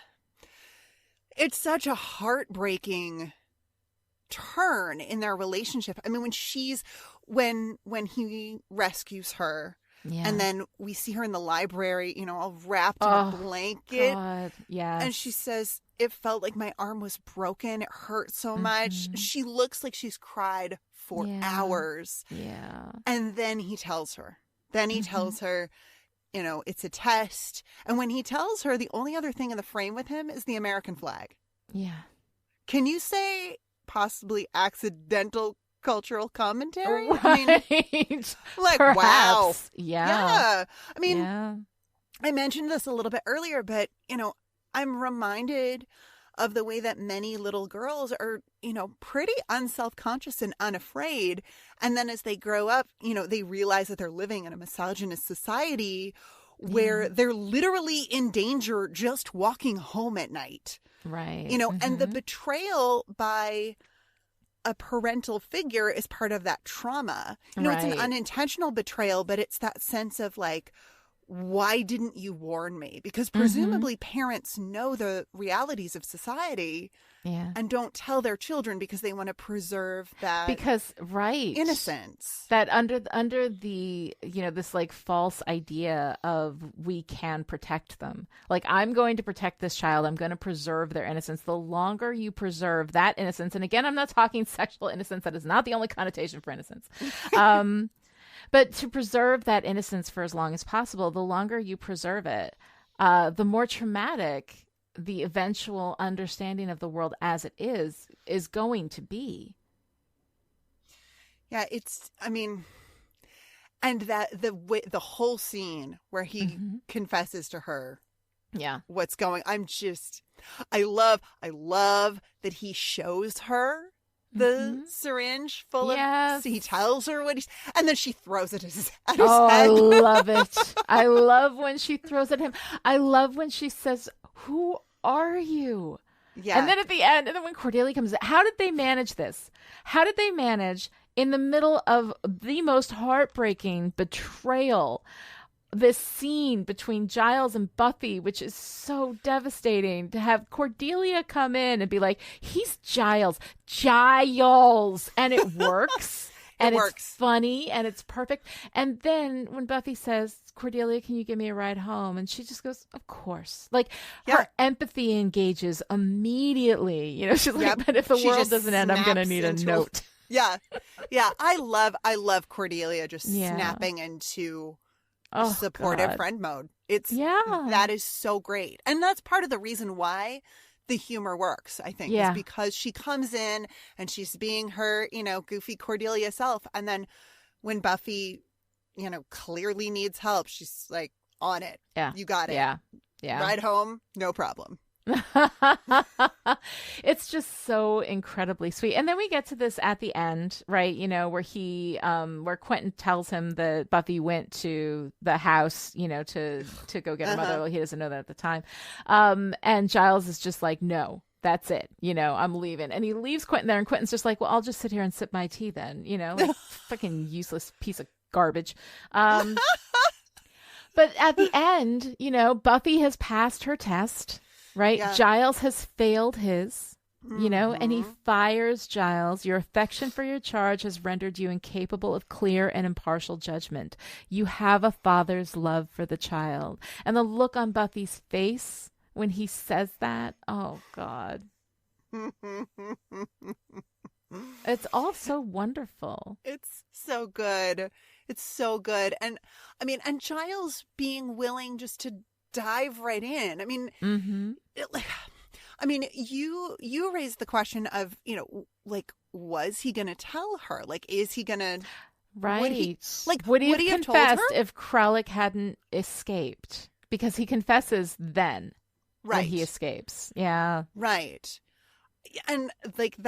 it's such a heartbreaking turn in their relationship. I mean, when he rescues her, and then we see her in the library, all wrapped in a blanket. God. Yeah. And she says, it felt like my arm was broken. It hurt so much. She looks like she's cried for hours. Yeah. And then he tells her. It's a test. And when he tells her, the only other thing in the frame with him is the American flag. Yeah. Can you say possibly accidental cultural commentary? Right. I mean, like, perhaps. Wow. Yeah. I mean, I mentioned this a little bit earlier, but, I'm reminded of the way that many little girls are, pretty unselfconscious and unafraid. And then as they grow up, they realize that they're living in a misogynist society where they're literally in danger just walking home at night. Right. And the betrayal by a parental figure is part of that trauma. It's an unintentional betrayal, but it's that sense of like, why didn't you warn me? Because presumably parents know the realities of society and don't tell their children because they want to preserve that innocence. That under the, this like false idea of we can protect them. Like, I'm going to protect this child. I'm going to preserve their innocence. The longer you preserve that innocence, and again, I'm not talking sexual innocence. That is not the only connotation for innocence. But to preserve that innocence for as long as possible, the longer you preserve it, the more traumatic the eventual understanding of the world as it is going to be. Yeah, and that the whole scene where he confesses to her, what's going. I love that he shows her the syringe full of. He tells her what and then she throws it at his head. I love it. I love when she throws at him. I love when she says, "Who are you?" Yeah. And then at the end, and then when Cordelia comes in, how did they manage this? How did they manage in the middle of the most heartbreaking betrayal, this scene between Giles and Buffy, which is so devastating, to have Cordelia come in and be like, he's Giles, and it works. And it's funny and it's perfect. And then when Buffy says, Cordelia, can you give me a ride home? And she just goes, of course. Like, her empathy engages immediately. You know, she's like, but if the world doesn't end, I'm going to need a note. Yeah. I love Cordelia just snapping into supportive friend mode. That is so great. And that's part of the reason why the humor works, I think, is because she comes in and she's being her, goofy Cordelia self. And then when Buffy, clearly needs help, she's like, on it. Yeah. You got it. Yeah. Ride home, no problem. It's just so incredibly sweet. And then we get to this at the end, right? Where where Quentin tells him that Buffy went to the house, to go get her mother. Well, he doesn't know that at the time. And Giles is just like, no, that's it. I'm leaving. And he leaves Quentin there, and Quentin's just like, well, I'll just sit here and sip my tea then, like fucking useless piece of garbage. But at the end, Buffy has passed her test. Right? Yeah. Giles has failed his, and he fires Giles. Your affection for your charge has rendered you incapable of clear and impartial judgment. You have a father's love for the child. And the look on Buffy's face when he says that, oh, God. It's all so wwonderful. It's so good. It's so good. And and Giles being willing just to dive right in. You raised the question of, was he going to tell her? Like, is he going to... Right. Would he have confessed if Kralik hadn't escaped? Because he confesses then when he escapes. Yeah. Right. And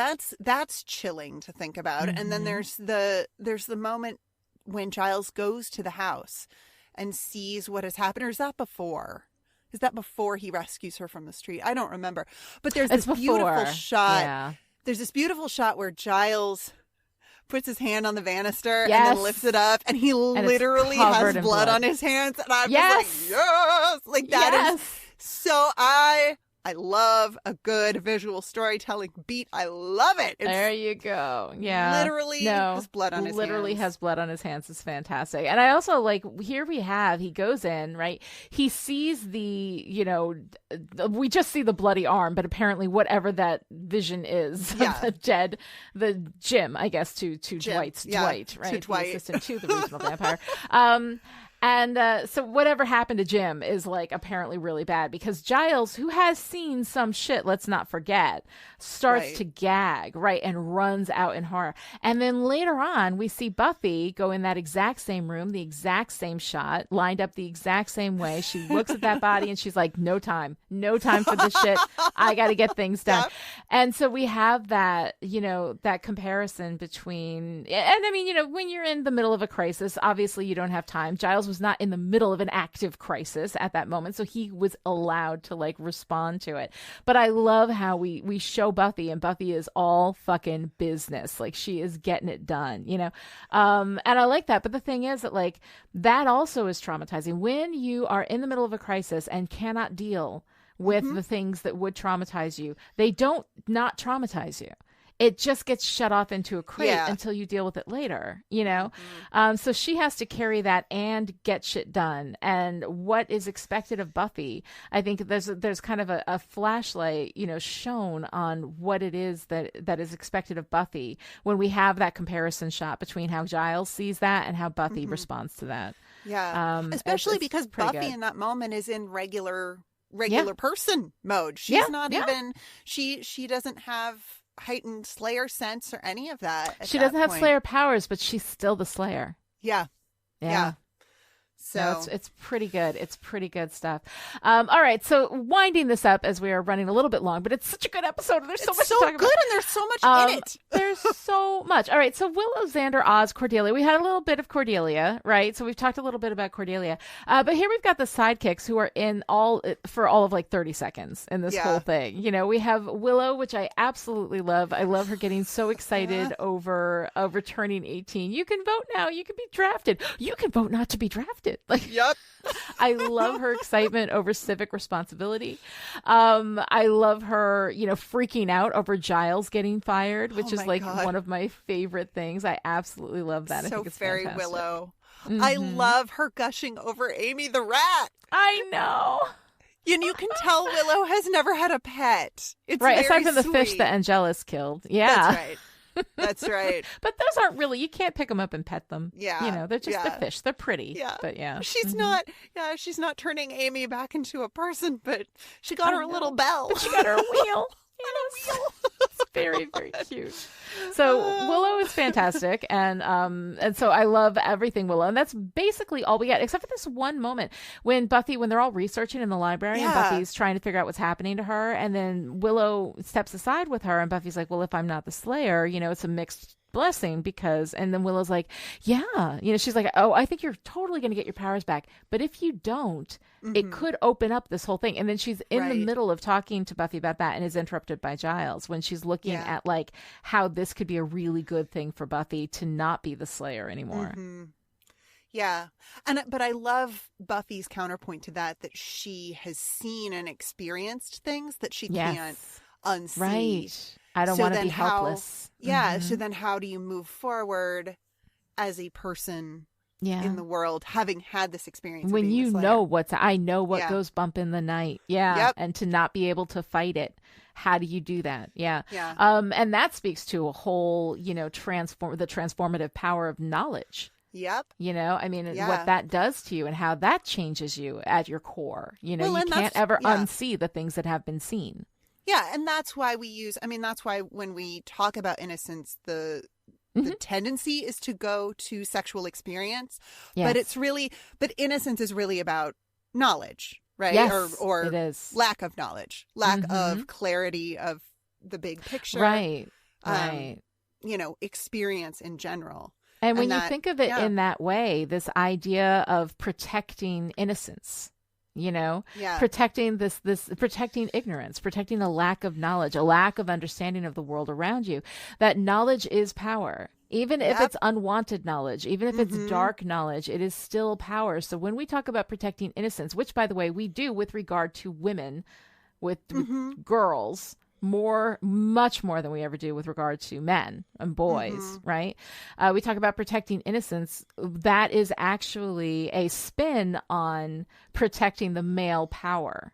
that's chilling to think about. And then there's the moment when Giles goes to the house and sees what has happened. Or is that before? Is that before he rescues her from the street? I don't remember. But there's this beautiful shot. Yeah. There's this beautiful shot where Giles puts his hand on the banister and then lifts it up, and he literally has blood on his hands. And I'm just like, yes! Like, that is so... I love a good visual storytelling beat. I love it. There you go. Yeah. Literally has blood on his hands. Literally has blood on his hands. It's fantastic. And I also here he goes in, right? He sees we just see the bloody arm, but apparently whatever that vision is, the Jim, I guess, to Dwight, right? To Dwight. The assistant to the regional vampire. And so whatever happened to Jim is apparently really bad, because Giles, who has seen some shit, let's not forget, starts to gag, right, and runs out in horror. And then later on, we see Buffy go in that exact same room, the exact same shot, lined up the exact same way. She looks at that body and she's like, no time for this shit. I got to get things done. Yep. And so we have that, that comparison between, and when you're in the middle of a crisis, obviously you don't have time. Giles was not in the middle of an active crisis at that moment, so he was allowed to respond to it. But I love how we show Buffy, and Buffy is all fucking business. She is getting it done, and I like that. But the thing is that that also is traumatizing when you are in the middle of a crisis and cannot deal with the things that would traumatize you. They don't not traumatize you. it just gets shut off into a crate until you deal with it later, you know? So she has to carry that and get shit done. And what is expected of Buffy, I think there's kind of a flashlight, you know, shown on what it is that is expected of Buffy when we have that comparison shot between how Giles sees that and how Buffy responds to that. Yeah. Especially it's because pretty Buffy good. in that moment is in regular person mode. She's not even, she doesn't have heightened Slayer sense or any of that. She doesn't have Slayer powers, but she's still the Slayer. Yeah. So no, it's pretty good. It's pretty good stuff. All right, so winding this up as we are running a little bit long, but it's such a good episode. And there's so much to talk about. It's so good, and there's so much in it. There's so much. All right, so Willow, Xander, Oz, Cordelia. We had a little bit of Cordelia, right? So we've talked a little bit about Cordelia. But here we've got the sidekicks who are in for all of like 30 seconds in this whole thing. You know, we have Willow, which I absolutely love. I love her getting so excited over turning 18. You can vote now. You can be drafted. You can vote not to be drafted. Like, I love her excitement over civic responsibility. I love her, you know, freaking out over Giles getting fired, which is like one of my favorite things. I absolutely love that. I think it's very fantastic. Willow. I love her gushing over Amy the rat. I know. And you can tell Willow has never had a pet. It's right, very aside from the sweet. fish that Angelus killed. Yeah. That's right. That's right. But those aren't really, you can't pick them up and pet them. Yeah. You know, they're just the fish. They're pretty. Yeah. But yeah. She's not turning Amy back into a person, but she got her little bell. But she got her a wheel. It's very, very cute. So Willow is fantastic, and so I love everything Willow, and that's basically all we get, except for this one moment when they're all researching in the library, and Buffy's trying to figure out what's happening to her, and then Willow steps aside with her, and Buffy's like, "Well, if I'm not the Slayer, you know, it's a mixed blessing because," and then Willow's like, "Yeah," you know, she's like, "Oh, I think you're totally going to get your powers back, but if you don't, it could open up this whole thing." And then she's in the middle of talking to Buffy about that and is interrupted by Giles when she's looking at like how this could be a really good thing for Buffy to not be the Slayer anymore. Yeah. But I love Buffy's counterpoint to that she has seen and experienced things that she can't unsee. Right. I don't want to be helpless. So then how do you move forward as a person in the world, having had this experience? When you know I know what goes bump in the night. Yeah. Yep. And to not be able to fight it. How do you do that? Yeah. Yeah. And that speaks to a whole, you know, the transformative power of knowledge. Yep. You know, I mean, what that does to you and how that changes you at your core. You know, you can't ever unsee the things that have been seen. Yeah. And that's why that's why when we talk about innocence, the tendency is to go to sexual experience, but but innocence is really about knowledge, right? Yes, or it is. lack of knowledge, lack of clarity of the big picture. Right. You know, experience in general. And when you think of it in that way, this idea of protecting innocence, you know, protecting protecting ignorance, protecting a lack of knowledge, a lack of understanding of the world around you, that knowledge is power. Even if it's unwanted knowledge, even if it's dark knowledge, it is still power. So when we talk about protecting innocence, which, by the way, we do with regard to women, with girls, much more than we ever do with regard to men and boys, right? We talk about protecting innocence. That is actually a spin on protecting the male power.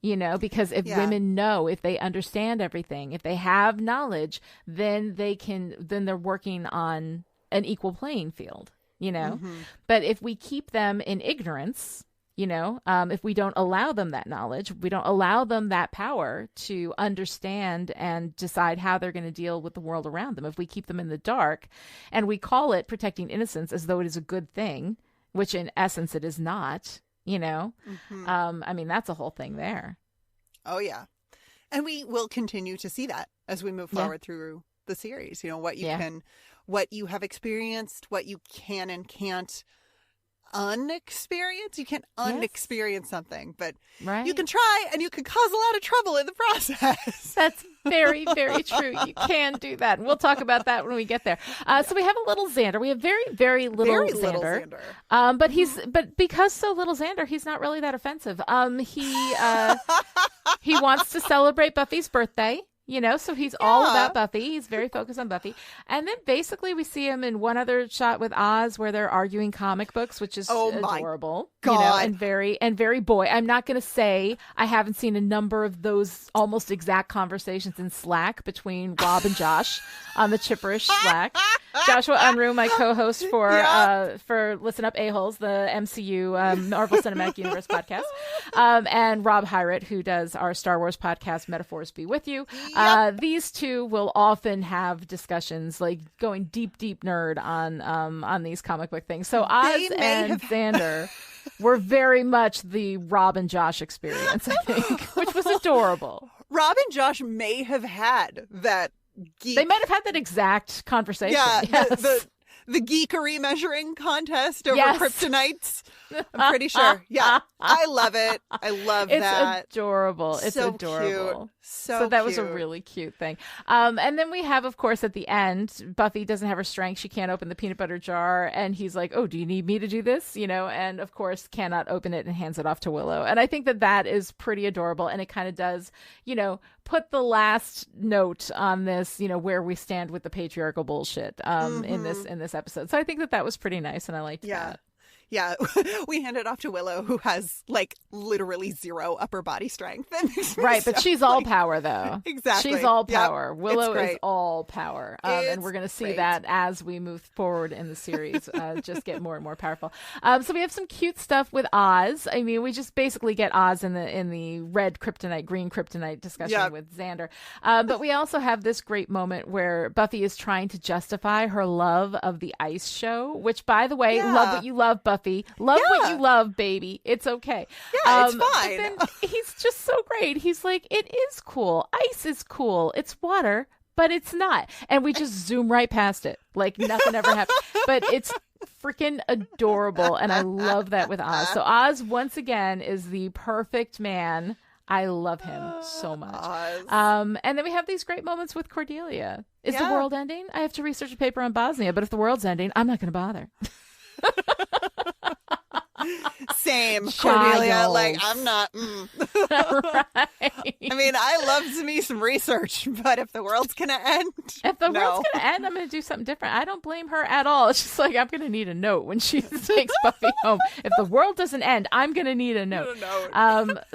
You know, because if women know, if they understand everything, if they have knowledge, then they're working on an equal playing field, you know. But if we keep them in ignorance, you know, if we don't allow them that knowledge, we don't allow them that power to understand and decide how they're going to deal with the world around them, if we keep them in the dark and we call it protecting innocence as though it is a good thing, which in essence it is not, you know, I mean, that's a whole thing there. Oh, yeah. And we will continue to see that as we move forward through the series, you know, what you have experienced, what you can and can't unexperience. You can't unexperience something, but you can try and you can cause a lot of trouble in the process. That's very, very true. You can do that. And we'll talk about that when we get there. So we have a little Xander. We have very, very little Xander. But because so little Xander, he's not really that offensive. He wants to celebrate Buffy's birthday. So he's all about Buffy. He's very focused on Buffy. And then basically we see him in one other shot with Oz where they're arguing comic books, which is adorable. God. And very boy. I'm not going to say I haven't seen a number of those almost exact conversations in Slack between Rob and Josh on the Chipperish Slack. Joshua Unruh, my co-host for Listen Up A-Holes, the MCU Marvel Cinematic Universe podcast, and Rob Hyrett, who does our Star Wars podcast, Metaphors Be With You. These two will often have discussions, like going deep nerd on these comic book things. So Oz and Xander were very much the Rob and Josh experience, I think, which was adorable. Rob and Josh may have had that geek. They might have had that exact conversation. Yeah, yes. the geekery measuring contest over kryptonites. I'm pretty sure. Yeah, I love it. I love that. It's adorable. It's so adorable. Cute. So that was a really cute thing. And then we have, of course, at the end, Buffy doesn't have her strength. She can't open the peanut butter jar. And he's like, oh, do you need me to do this? And of course, cannot open it and hands it off to Willow. And I think that is pretty adorable. And it kind of does, put the last note on this, that we stand with the patriarchal bullshit in this episode. So I think that was pretty nice, and I liked that. Yeah, we hand it off to Willow, who has literally zero upper body strength. Right, but she's all power, though. Exactly. She's all power. Yep. Willow is all power. And we're going to see that as we move forward in the series, just get more and more powerful. So we have some cute stuff with Oz. I mean, we just basically get Oz in the red kryptonite, green kryptonite discussion with Xander. But we also have this great moment where Buffy is trying to justify her love of the ice show, which, by the way, love what you love, Buffy. Love what you love, baby. It's okay. Yeah, it's fine. But then he's just so great. He's like, it is cool. Ice is cool. It's water, but it's not. And we just zoom right past it. Like nothing ever happened. But it's freaking adorable. And I love that with Oz. So Oz, once again, is the perfect man. I love him so much. And then we have these great moments with Cordelia. Is the world ending? I have to research a paper on Bosnia, but if the world's ending, I'm not going to bother. Same, Cordelia. I'm not. Right. I mean, I love me some research, but if the world's gonna end, world's gonna end, I'm gonna do something different. I don't blame her at all. It's just I'm gonna need a note when she takes Buffy home. If the world doesn't end, I'm gonna need a note.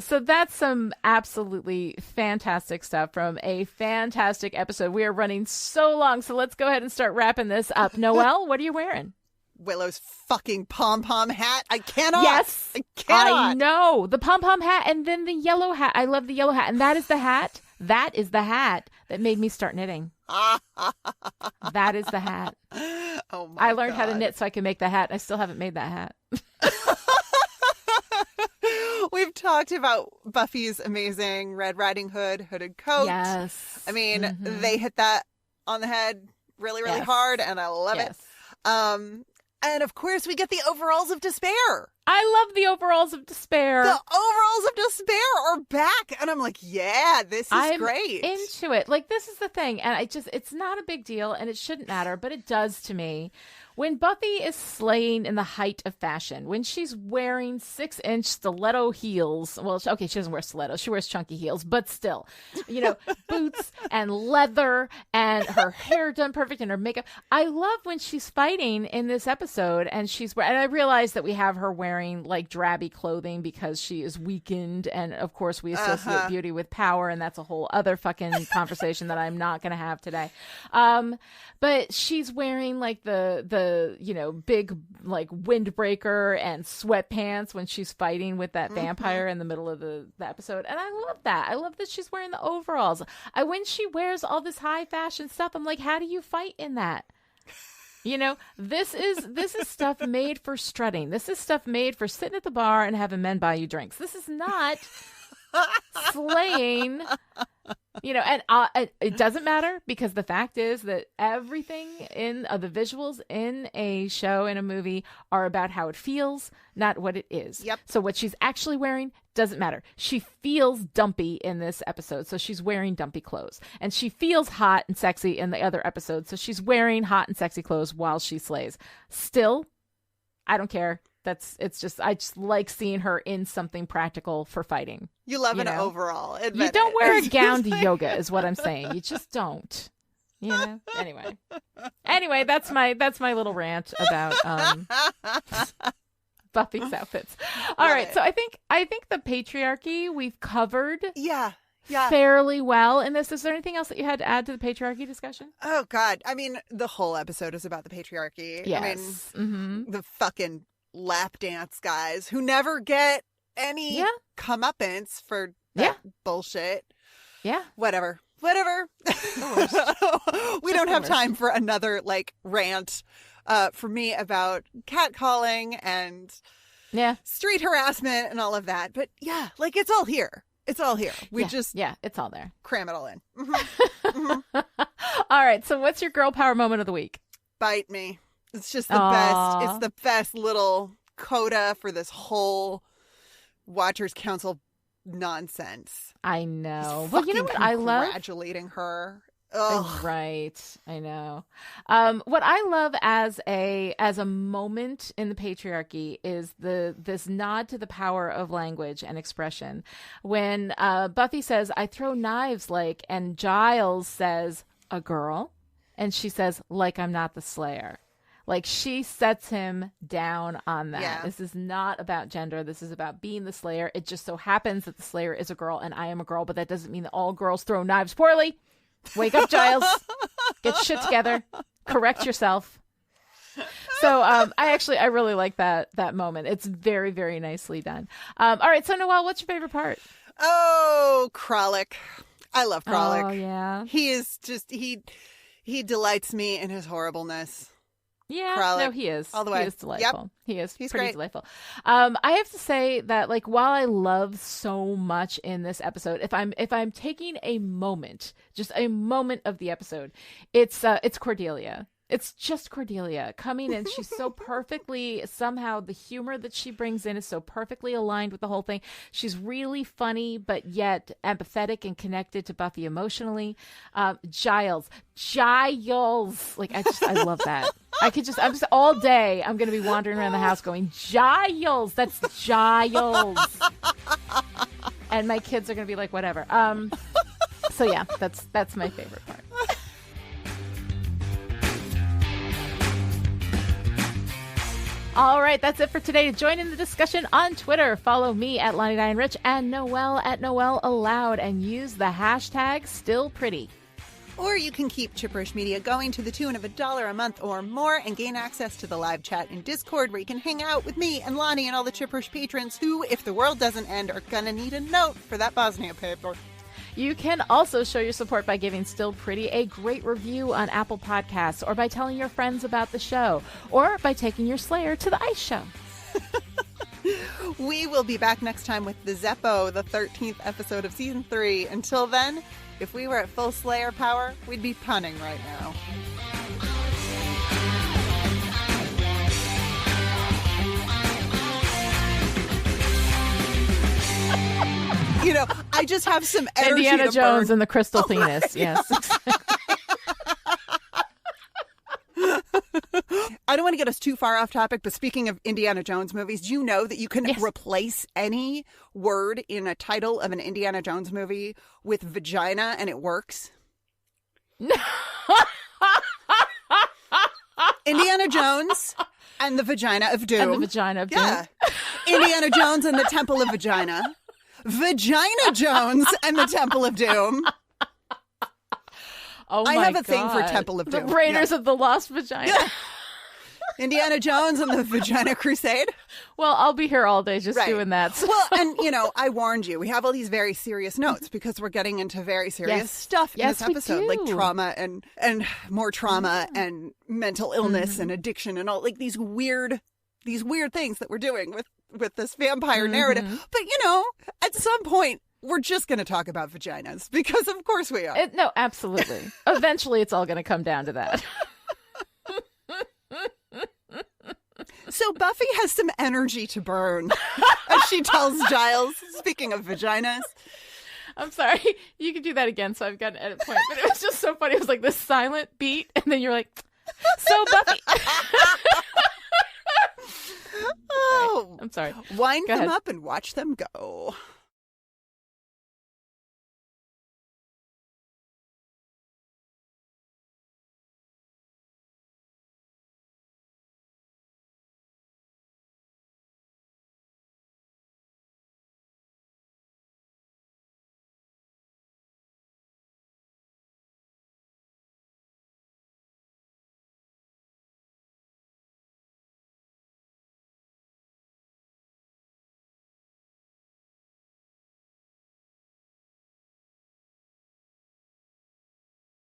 So that's some absolutely fantastic stuff from a fantastic episode. We are running so long, so let's go ahead and start wrapping this up. Noelle, what are you wearing? Willow's fucking pom-pom hat. I cannot. Yes. I cannot. I know. The pom-pom hat and then the yellow hat. I love the yellow hat. And that is the hat. That is the hat that made me start knitting. That is the hat. Oh my I learned God. how to knit so I can make the hat. I still haven't made that hat. We've talked about Buffy's amazing Red Riding Hood hooded coat. Yes. I mean, they hit that on the head really, really hard, and I love it. And of course, we get the overalls of despair. I love the overalls of despair. The overalls of despair are back. And I'm like, yeah, this is great. Into it. This is the thing. And it's not a big deal and it shouldn't matter, but it does to me. When Buffy is slaying in the height of fashion, when she's wearing 6-inch stiletto heels, well, okay, she doesn't wear stilettos, she wears chunky heels, but still, boots and leather and her hair done perfect and her makeup. I love when she's fighting in this episode and and I realize that we have her wearing drabby clothing because she is weakened. And of course we associate beauty with power. And that's a whole other fucking conversation that I'm not going to have today. But she's wearing the big windbreaker and sweatpants when she's fighting with that vampire in the middle of the episode. And I love that. I love that she's wearing the overalls. When she wears all this high fashion stuff, I'm like, how do you fight in that? This is stuff made for strutting. This is stuff made for sitting at the bar and having men buy you drinks. This is not slaying. And it doesn't matter because the fact is that everything in the visuals in a show, in a movie, are about how it feels, not what it is. Yep. So what she's actually wearing doesn't matter. She feels dumpy in this episode, so she's wearing dumpy clothes. And she feels hot and sexy in the other episode, so she's wearing hot and sexy clothes while she slays. Still, I don't care. I just like seeing her in something practical for fighting. You love an overall. You don't wear a gown to yoga is what I'm saying. You just don't. You know? Anyway, that's my little rant about Buffy's outfits. All right, so I think the patriarchy we've covered fairly well in this. Is there anything else that you had to add to the patriarchy discussion? Oh God. I mean, the whole episode is about the patriarchy. Yes. I mean, the fucking lap dance guys who never get any comeuppance for that bullshit. Yeah. Whatever. We don't have time for another rant for me about catcalling and street harassment and all of that. But it's all here. It's all here. We it's all there. Cram it all in. All right. So what's your girl power moment of the week? Bite me. It's just the best. It's the best little coda for this whole Watchers Council nonsense. I know. Well, you know what I love? Congratulating her. Ugh. Right. I know. What I love as a moment in the patriarchy is this nod to the power of language and expression. When Buffy says, "I throw knives like," and Giles says, "A girl," and she says, "Like I'm not the Slayer." Like, she sets him down on that. Yeah. This is not about gender. This is about being the Slayer. It just so happens that the Slayer is a girl and I am a girl, but that doesn't mean that all girls throw knives poorly. Wake up, Giles. Get shit together. Correct yourself. So I really like that moment. It's very, very nicely done. All right, so Noelle, what's your favorite part? Oh, Kralik. I love Kralik. Oh, yeah. He is just, he delights me in his horribleness. Yeah, Kralik, no, he is. All the way. He is delightful. Yep. He's pretty great. delightful. I have to say that, while I love so much in this episode, if I'm taking a moment, just a moment of the episode, it's Cordelia. It's just Cordelia coming in. She's so perfectly, somehow the humor that she brings in is so perfectly aligned with the whole thing. She's really funny, but yet empathetic and connected to Buffy emotionally. Giles. I love that. I'm just all day, I'm going to be wandering around the house going, Giles, that's Giles. And my kids are going to be like, whatever. So yeah, that's my favorite part. All right, that's it for today. Join in the discussion on Twitter. Follow me at Lani and Rich and Noelle at Noelle Aloud and use the hashtag StillPretty. Or you can keep Chipperish Media going to the tune of $1 a month or more and gain access to the live chat in Discord where you can hang out with me and Lani and all the Chipperish patrons who, if the world doesn't end, are gonna need a note for that Bosnia paper. You can also show your support by giving Still Pretty a great review on Apple Podcasts, or by telling your friends about the show, or by taking your Slayer to the ice show. We will be back next time with the Zeppo, the 13th episode of Season 3. Until then, if we were at full Slayer power, we'd be punning right now. You know, I just have some energy Indiana to Jones burn. and the crystal penis. Yes. I don't want to get us too far off topic, but speaking of Indiana Jones movies, do you know that you can replace any word in a title of an Indiana Jones movie with vagina and it works? Indiana Jones and the Vagina of Doom. And the Vagina of Doom. Yeah. Indiana Jones and the Temple of Vagina. Vagina Jones and the Temple of Doom. Oh my I have a God. thing for Temple of Doom. The Raiders of the Lost Vagina. Indiana Jones and the Vagina Crusade. Well, I'll be here all day just doing that. Well, and, you know, I warned you. We have all these very serious notes because we're getting into very serious stuff in this episode. Like trauma and more trauma and mental illness and addiction and all, like these weird things that we're doing with this vampire narrative. But, you know, at some point, we're just going to talk about vaginas because of course we are. No, absolutely. Eventually, it's all going to come down to that. So Buffy has some energy to burn, as she tells Giles, speaking of vaginas. I'm sorry. You can do that again, so I've got an edit point. But it was just so funny. It was like this silent beat, and then you're like, so Buffy. Oh, I'm sorry. Wind Go them ahead. up and watch them go.